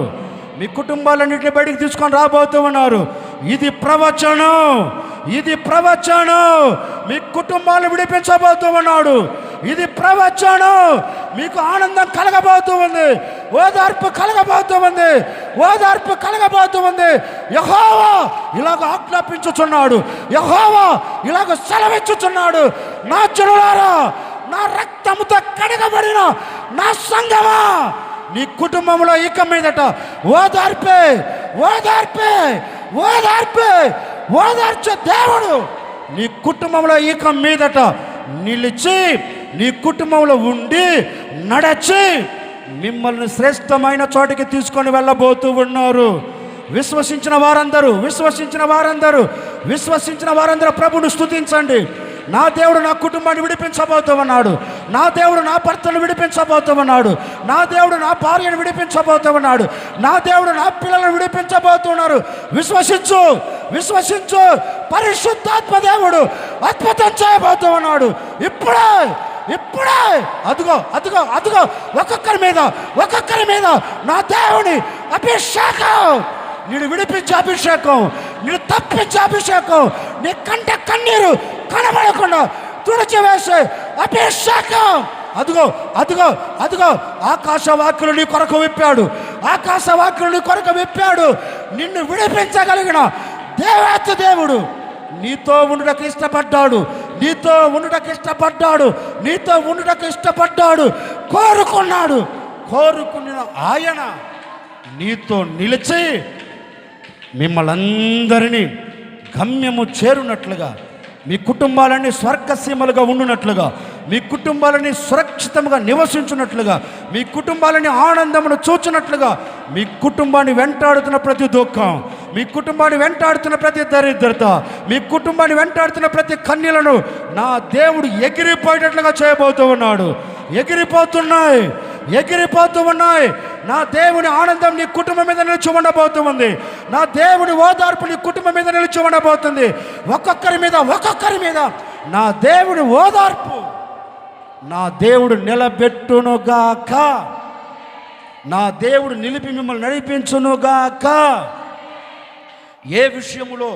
మీ కుటుంబాలన్నింటిని బయటికి తీసుకొని రాబోతూ ఉన్నారు. ఇది ప్రవచనం, ఇది ప్రవచనం. మీ కుటుంబాలను విడిపించబోతూ ఉన్నాడు. ఇది ప్రవచనం. మీకు ఆనందం కలగబోతూ ఉంది, ఓదార్పు కలగబోతూ ఉంది, ఓదార్పు కలగబోతూ ఉంది. యెహోవా ఇలాగ ఆజ్ఞాపించుచున్నాడు, యెహోవా ఇలాగ సెలవిచ్చుచున్నాడు. నా జనులారా, నా రక్తముతో కడగబడిన నా సంగమా, నీ కుటుంబంలో ఇక మీదట ఓదార్పే, ఓదార్పే, ఓదార్పే. ఓదార్చే దేవుడు నీ కుటుంబంలో ఇక మీదట నిలిచి, నీ కుటుంబంలో ఉండి నడచి మిమ్మల్ని శ్రేష్టమైన చోటికి తీసుకొని వెళ్ళబోతూ ఉన్నారు. విశ్వసించిన వారందరూ, విశ్వసించిన వారందరూ, విశ్వసించిన వారందరూ ప్రభువును స్తుతించండి. నా దేవుడు నా కుటుంబాన్ని విడిపించబోతూ ఉన్నాడు. నా దేవుడు నా భర్తను విడిపించబోతూ ఉన్నాడు. నా దేవుడు నా భార్యను విడిపించబోతూ ఉన్నాడు. నా దేవుడు నా పిల్లలను విడిపించబోతున్నారు. విశ్వసించు, విశ్వసించు. పరిశుద్ధాత్మ దేవుడు అద్భుతం చేయబోతూ ఉన్నాడు. ఇప్పుడే, ఇప్పుడే. అదుగో అదుగో అదుగో ఒక్కొక్కరి మీద, ఒక్కొక్కరి మీద నా దేవుని అభిషేకం, నేను విడిపించే అభిషేకం, నేను తప్పించే అభిషేకం, నీ కంట కన్నీరు కనబడకుండా తుడిచివేసే అభిషేకం. అదుగో అదుగో అదుగో ఆకాశ వాక్యులు నీ కొరకు విప్పాడు, ఆకాశ వాక్యులు నీ కొరకు విప్పాడు. నిన్ను విడిపించగలిగిన దేవాతి దేవుడు నీతో ఉండుటకు ఇష్టపడ్డాడు, నీతో ఉండుటకు ఇష్టపడ్డాడు, నీతో ఉండుటకు ఇష్టపడ్డాడు, కోరుకున్నాడు. కోరుకున్న ఆయన నీతో నిలిచి మిమ్మల్ని అందరినీ గమ్యము చేరునట్లుగా, మీ కుటుంబాలన్నీ స్వర్గసీమలుగా ఉండునట్లుగా, మీ కుటుంబాలని సురక్షితంగా నివసించున్నట్లుగా, మీ కుటుంబాలని ఆనందమును చూచినట్లుగా, మీ కుటుంబాన్ని వెంటాడుతున్న ప్రతి దుఃఖం, మీ కుటుంబాన్ని వెంటాడుతున్న ప్రతి దరిద్రత, మీ కుటుంబాన్ని వెంటాడుతున్న ప్రతి కన్నీలను నా దేవుడు ఎగిరిపోయేటట్లుగా చేయబోతూ ఉన్నాడు. ఎగిరిపోతున్నాయి, ఎగిరిపోతూ ఉన్నాయి. నా దేవుని ఆనందం నీ కుటుంబం మీద నిలిచి ఉండబోతూ ఉంది. నా దేవుని ఓదార్పు నీ కుటుంబం మీద నిలిచి ఉండబోతుంది. ఒక్కొక్కరి మీద, ఒక్కొక్కరి మీద నా దేవుని ఓదార్పు నా దేవుడు నిలబెట్టునుగాక, నా దేవుడు నిలిపి మిమ్మల్ని నడిపించునుగాక. ఏ విషయములో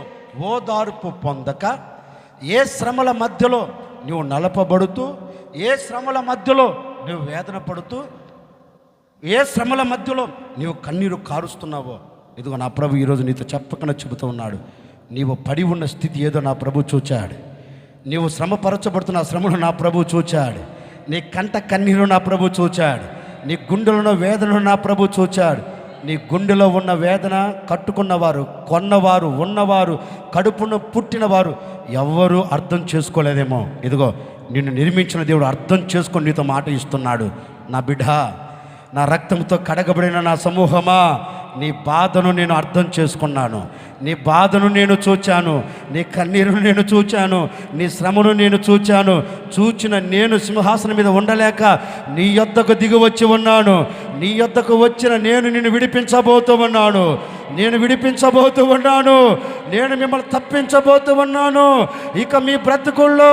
ఓదార్పు పొందక, ఏ శ్రమల మధ్యలో నువ్వు నలపబడుతూ, ఏ శ్రమల మధ్యలో నువ్వు వేదన పడుతూ, ఏ శ్రమల మధ్యలో నీవు కన్నీరు కారుస్తున్నావో, ఇదిగో నా ప్రభు ఈరోజు నీతో చెప్పకుండా చెబుతూ ఉన్నాడు. నీవు పడి ఉన్న స్థితి ఏదో నా ప్రభు చూచాడు. నీవు శ్రమపరచబడుతున్న శ్రమను నా ప్రభు చూచాడు. నీ కంట కన్నీరు నా ప్రభు చూచాడు. నీ గుండెలో వేదనను నా ప్రభు చూచాడు. నీ గుండెలో ఉన్న వేదన కట్టుకున్నవారు, కొన్నవారు, ఉన్నవారు, కడుపును పుట్టినవారు ఎవ్వరూ అర్థం చేసుకోలేదేమో. ఇదిగో నిన్ను నిర్మించిన దేవుడు అర్థం చేసుకొని నీతో మాట ఇస్తున్నాడు. నా బిడ్డ, నా రక్తంతో కడగబడిన నా సమూహమా, నీ బాధను నేను అర్థం చేసుకున్నాను, నీ బాధను నేను చూచాను, నీ కన్నీరును నేను చూచాను, నీ శ్రమను నేను చూచాను. చూచిన నేను సింహాసనం మీద ఉండలేక నీ యొద్దకు దిగి వచ్చి ఉన్నాను. నీ యొద్దకు వచ్చిన నేను నిన్ను విడిపించబోతూ ఉన్నాను. నేను విడిపించబోతూ ఉన్నాను. నేను మిమ్మల్ని తప్పించబోతూ ఉన్నాను. ఇక మీ బ్రతుకుల్లో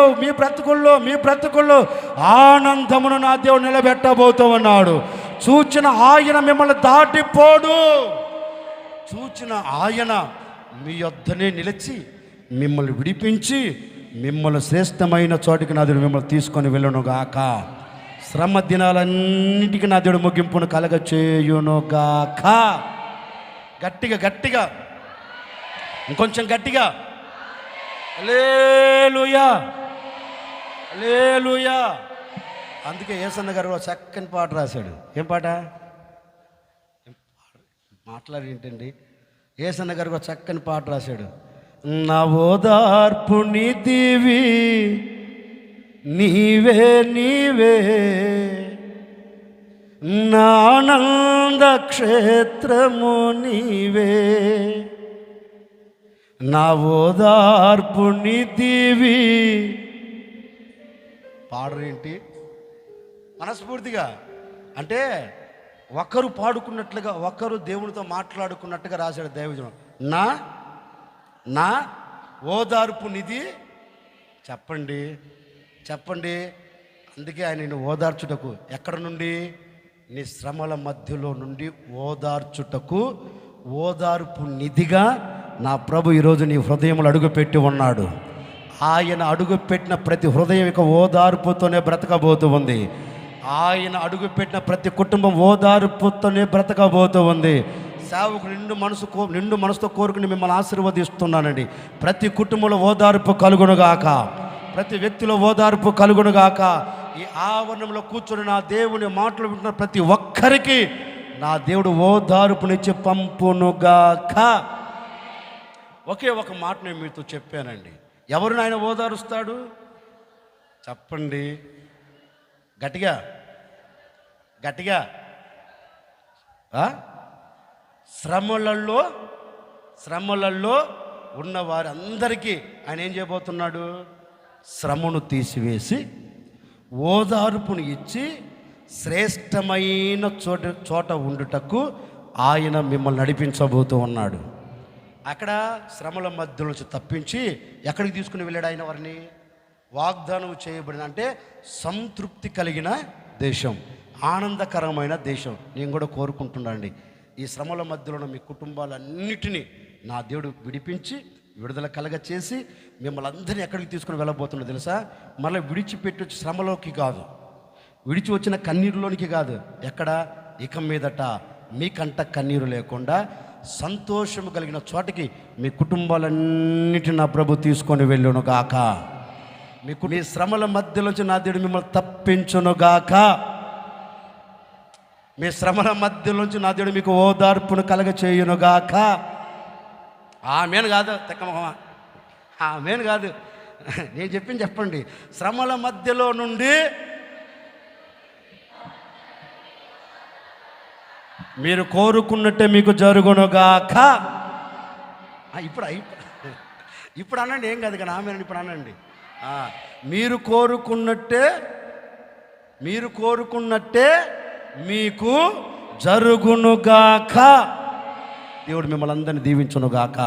ఆనందమును నా దేవుడు నిలబెట్టబోతూ ఉన్నాడు. చూచిన ఆయన మిమ్మల్ని దాటిపోడు. చూచిన ఆయన మీ యొద్దనే నిలిచి మిమ్మల్ని విడిపించి మిమ్మల్ని శ్రేష్టమైన చోటికి నా దేవుడు మిమ్మల్ని తీసుకొని వెళ్ళునుగాక. శ్రమ దినాలన్నిటికీ నా దేవుడు ముగింపును కలగ చేయునుగాక. గట్టిగా ఇంకొంచెం గట్టిగా హల్లెలూయా, హల్లెలూయా. అందుకే యేసన్న గారు చక్కని పాట రాశాడు. ఏం పాట? మాట్లాడి ఏంటండి? యేసన్న గారు ఒక చక్కని పాట రాశాడు. నా ఓదార్పు నిధివి నీవే, నా ఆనంద క్షేత్రము నీవే, నా ఓదార్పు నిధివి. పాడరేంటి? మనస్ఫూర్తిగా అంటే ఒకరు పాడుకున్నట్లుగా, ఒకరు దేవునితో మాట్లాడుకున్నట్టుగా రాశాడు దైవజనం. నా ఓదార్పు నిధి. చెప్పండి. అందుకే ఆయన నిన్ను ఓదార్చుటకు, ఎక్కడ నుండి? నీ శ్రమల మధ్యలో నుండి ఓదార్చుటకు, ఓదార్పు నిధిగా నా ప్రభు ఈరోజు నీ హృదయంలో అడుగుపెట్టి ఉన్నాడు. ఆయన అడుగుపెట్టిన ప్రతి హృదయం ఇక ఓదార్పుతోనే బ్రతకబోతూ ఉంది. ఆయన అడుగుపెట్టిన ప్రతి కుటుంబం ఓదార్పుతోనే బ్రతకబోతూ ఉంది. సేవకు నిండు మనసుతో కోరుకుని మిమ్మల్ని ఆశీర్వదిస్తున్నానండి. ప్రతి కుటుంబంలో ఓదార్పు కలుగునుగాక, ప్రతి వ్యక్తిలో ఓదార్పు కలుగునుగాక. ఈ ఆవరణంలో కూర్చొని నా దేవుని మాటలు వింటున్న ప్రతి ఒక్కరికి నా దేవుడు ఓదార్పునిచ్చి పంపునుగాక. ఒకే ఒక మాట నేను మీతో చెప్పానండి. ఎవరిని ఆయన ఓదారుస్తాడు? చెప్పండి గట్టిగా. శ్రమలలో ఉన్న వారందరికీ ఆయన ఏం చేయబోతున్నాడు? శ్రమను తీసివేసి ఓదార్పును ఇచ్చి శ్రేష్టమైన చోట ఉండుటకు ఆయన మిమ్మల్ని నడిపించబోతూ ఉన్నాడు. అక్కడ శ్రమల మధ్య నుంచి తప్పించి ఎక్కడికి తీసుకుని వెళ్ళాడు ఆయన వారిని? వాగ్దానం చేయబడిన, అంటే సంతృప్తి కలిగిన దేశం, ఆనందకరమైన దేశం. నేను కూడా కోరుకుంటున్నానండి, ఈ శ్రమల మధ్యలో మీ కుటుంబాలన్నిటినీ నా దేవుడు విడిపించి విడుదల కలగ చేసి మిమ్మల్ని అందరినీ ఎక్కడికి తీసుకుని వెళ్ళబోతున్నా తెలుసా? మళ్ళీ విడిచిపెట్టి శ్రమలోకి కాదు, విడిచి వచ్చిన కన్నీరులోనికి కాదు. ఎక్కడ? ఇక మీదట మీకంట కన్నీరు లేకుండా సంతోషము కలిగిన చోటకి మీ కుటుంబాలన్నిటిని నా ప్రభు తీసుకొని వెళ్ళునుగాక. మీ శ్రమల మధ్యలోంచి నా దేవుడు మిమ్మల్ని తప్పించునుగాక. మీ శ్రమల మధ్యలోంచి నా దేవుడు మీకు ఓదార్పును కలగ చేయునుగాక. ఆమేన్ కాదు తెక్కమహ, ఆమేన్ కాదు. నేను చెప్పింది చెప్పండి. శ్రమల మధ్యలో నుండి మీరు కోరుకున్నట్టే మీకు జరుగునుగాక. ఇప్పుడు అనండి, ఏం కాదు కానీ ఆమె ఇప్పుడు అనండి. మీరు కోరుకున్నట్టే మీకు జరుగునుగాక. దేవుడు మిమ్మల్ని అందరినీ దీవించునుగాక.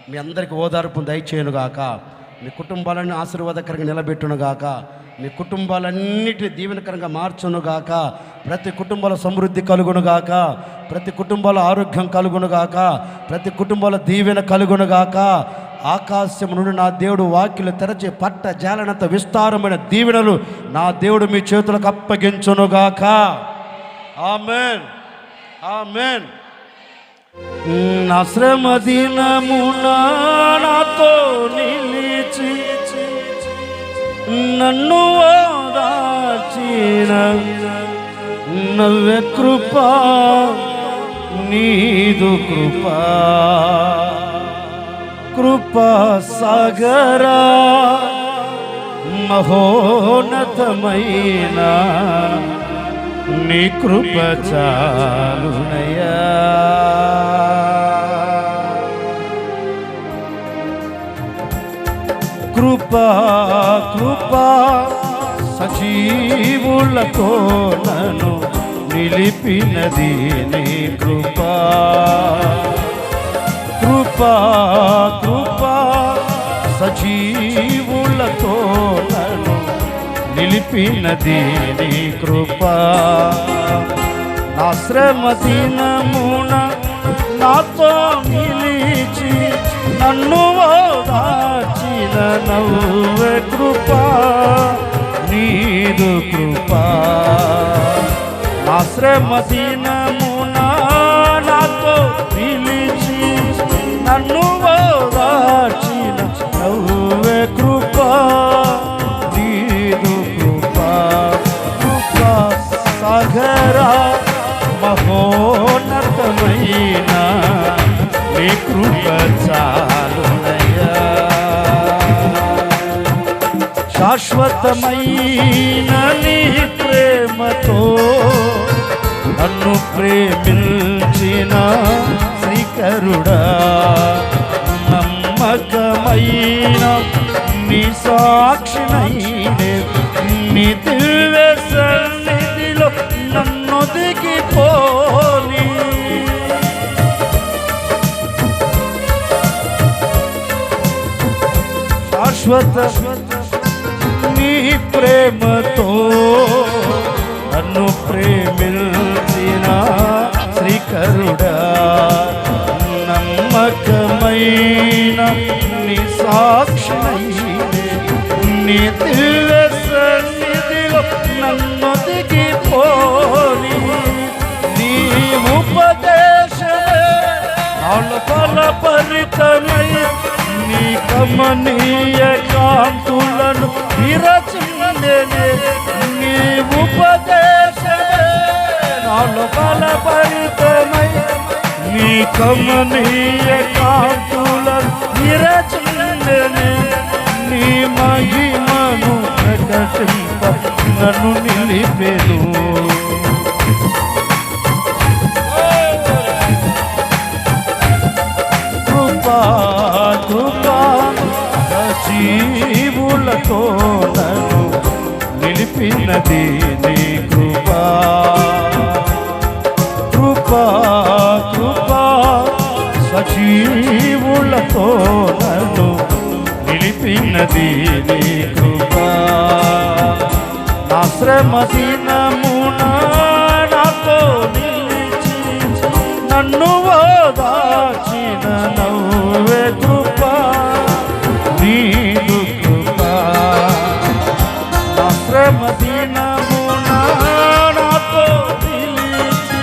మీ అందరికీ ఓదార్పును దయచేయునుగాక. మీ కుటుంబాలన్నీ ఆశీర్వాదకరంగా నిలబెట్టునుగాక. మీ కుటుంబాలన్నిటిని దీవెనకరంగా మార్చునుగాక. ప్రతి కుటుంబాల సమృద్ధి కలుగునుగాక. ప్రతి కుటుంబాల ఆరోగ్యం కలుగునుగాక. ప్రతి కుటుంబాల దీవెన కలుగునుగాక. ఆకాశం నుండి నా దేవుడు వాకిలు తెరచి పట్ట జాలనంత విస్తారమైన దీవెనలు నా దేవుడు మీ చేతులకు అప్పగించునుగాక. ఆమేన్, ఆమేన్. నా శ్రమ దినమున నాతో నిలిచి నన్ను ఓదార్చిన నవ్వె కృపా, నీదు కృపా సాగరా, మహోన్నతమైన నీ కృప చాలునయ్యా. కృపా కృపా సజీవులతో నన్ను నిలిపినది నీ కృపా. కృపా కృపా సజీవులతో నన్ను నిలిపినది నీ కృపా. నా శ్రమ దినమున నాతో నిలిచి నన్ను ఓదార్చిన నవ్వే కృపా, నీదు కృపా. నా శ్రమ దినమున నాతో నిలిచి నన్ను ఓదార్చిన నవ్వే కృపా, నీదు కృపా. కృపా సాగరా మహోన్నతమైన నీ కృప చాలునయ్యా. శాశ్వతమైన నీ ప్రేమతో నన్ను ప్రేమించిన శ్రీకరుడా, నమ్మకమైన నీ సాక్షినైనే నీ దివ్య సన్నిధిలో నన్ను దిగిపోని. శాశ్వత నీ ప్రేమతో నన్ను ప్రేమించిన శ్రీకరుడా, నమ్మకమైన నీ సాక్షినైనే నీ దివ్య సన్నిధిలో నన్ను దిగిపోని. నీ ఉపదేశమే నాలో ఫలభరితమై నీ కమనీయ కాంతులను విరచిందెనే. నీ ఉపదేశమే నాలో ఫలభరితమై నీ కమనీయ కాంతులను విరచిందెనే. నీ మహిమను ప్రకటింప నన్ను నిలిపెను. కృపా కృపా సజీవులతో నన్ను నిలిపినది నీ కృపా. కృపా కృపా సజీవులతో నన్ను నిలిపినది నీ కృపా. నా శ్రమ దినమున నాతో నిలిచి నన్ను ఓదార్చిన నవ్వే కృపా, నీదు కృపా. నా శ్రమ దినమున నాతో నిలిచి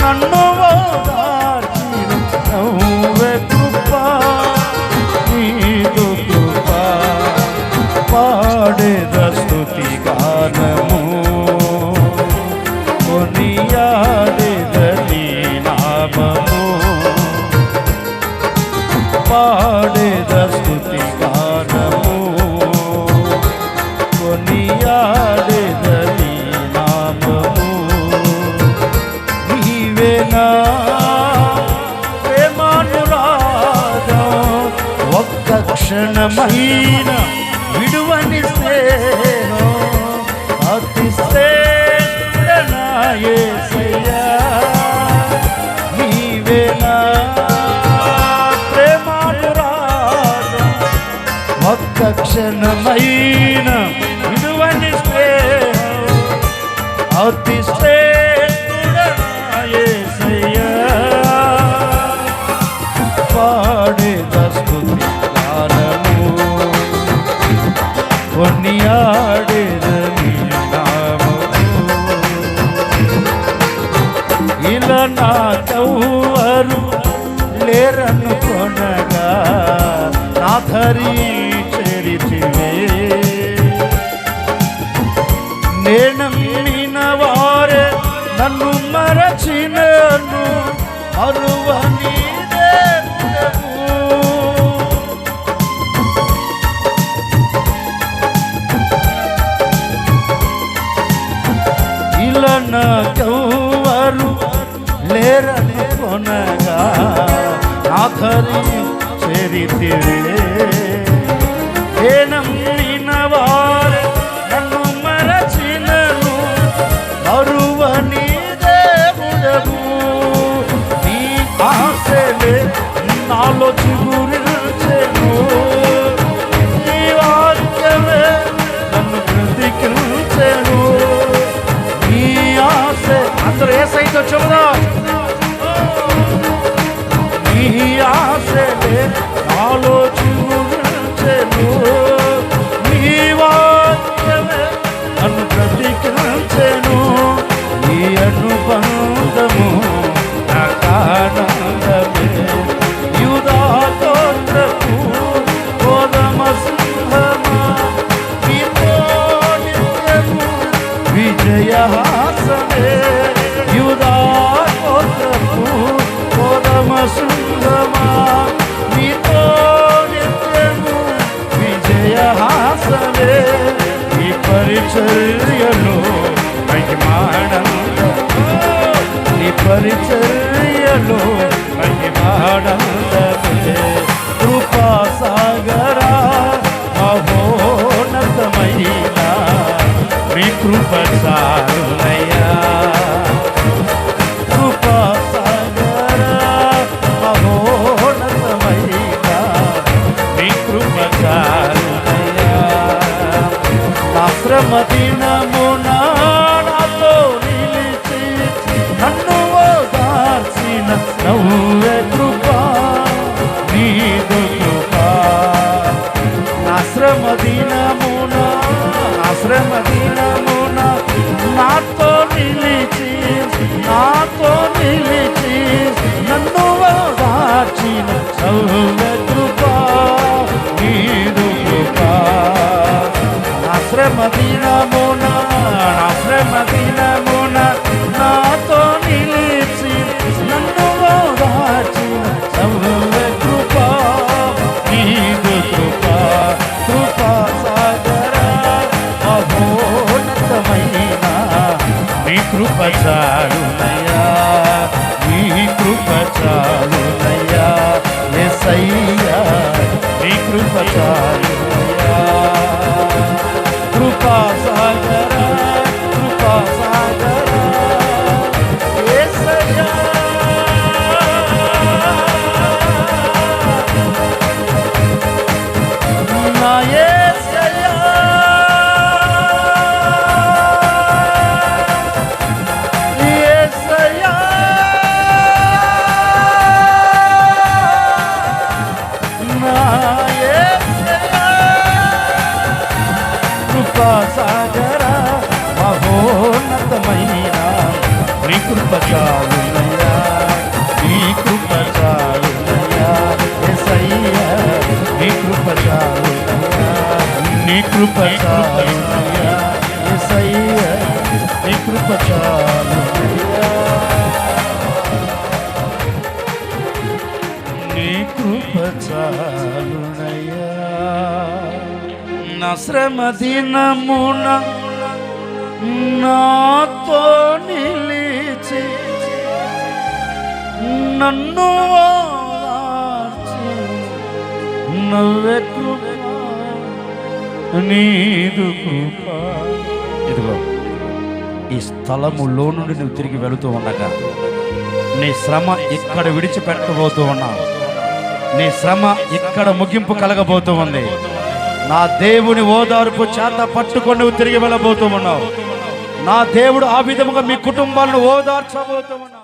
నన్ను ఓదార్చిన నవ్వే కృపా, నీదు కృపా. పాడేద స్తుతి గానము కొనియాడేద నీ నామము. పాడేద స్తుతి గానము కొనియాడేద నీ నామము. నీవే నా ప్రేమానురాగం, ఒక్క క్షణమైన విడువని స్నేహం, అతి శ్రేష్ఠుడనా యేసయ్యా. నీవే నా ప్రేమానురాగం, ఒక్క క్షణమైన విడువని స్నేహం, అతి శ్రేష్ఠుడనా యేసయ్యా. పాడేద స్తుతి గానము కొనియాడేద నీ నామము. ఇలా నాకెవ్వరు లేరనుకొనగా నా ధరి చెరిచివే. నేనమ్మిన వారే నన్ను మరచినను మరువని దేవుడవు. ఇలా నాకెవ్వరు లేరని కొనగా ఆఖరి చేరితివే. ఏ నమ్మిన వారు నన్ను మరచినను మరువని దేవుడవు. నీ ఆశలే నాలో చిగురించెను, నీ వాక్యమే నన్ను బ్రతికించెను. నీ ఆశ అందరూ యేసయ్యతో చెబుదాం. నీ ఆశలే నాలో చిగురించెను, నీ వాక్యమే నన్ను బ్రతికించెను. నీ అనుబంధము నాకానందమే. యూదా గోత్రపు గోధుమ సింహమా, నీతో నిత్యము విజయహాసమే. యూదా గోత్రపు గోధుమ సింహమా, నీతో నిత్యము విజయహాసమే. ఈ పరిచర్యలో మహిమానందము, నీ పరిచర్యలో మహిమానందమే. కృపా సాగరా మహోన్నతమైన నీ కృప చాలునయ్యా. కృపా సాగరా మహోన్నతమైన నీ కృప చాలునయ్యా. నా శ్రమ దినమున నాతో నిలిచి నన్ను ఓదార్చిన నవ్వే కృపా, నీదు కృపా. నా శ్రమ దినమున నాతో నిలిచి నన్ను ఓదార్చిన నవ్వే కృపా, నీదు కృపా. నా శ్రమ దినమున నాతో నిలిచి నన్ను ఓదార్చిన నవ్వే కృపా, నీదు కృపా. కృపా సాగరా మహోన్నతమైన నీ కృప చాలునయ్యా, నీ కృప చాలునయ్యా. యేసయ్యా నీ కృప చాలునయ్యా. కృపా సాగరా యేసయ్యా. నా యేసయ్యా, యేసయ్యా. నా యేసయ్యా. కృపా సాగరా మహోన్నతమైన నీ కృప చాలునయ్యా, నీ కృప చాలునయ్యా. యేసయ్యా నీ కృప చాలునయ్యా, నీ కృప చాలునయ్యా. యేసయ్యా నీ కృప చాలునయ్యా, నీ కృప చాలునయ్యా. నా శ్రమ దినమున నాతో నిలిచి నన్ను ఓదార్చి నవ్వే కృప, నీదు కృప. ఇదిగో ఈ స్థలములో నుండి నువ్వు తిరిగి వెళుతూ ఉండగా నీ శ్రమ ఇక్కడ విడిచిపెట్టబోతూ ఉన్నావు. నీ శ్రమ ఇక్కడ ముగింపు కలగబోతూ ఉంది. నా దేవుని ఓదార్పు చేత పట్టుకొని నువ్వు తిరిగి వెళ్ళబోతూ ఉన్నావు. నా దేవుడు ఆ విధముగా మీ కుటుంబాలను ఓదార్చబోతూ ఉన్నావు.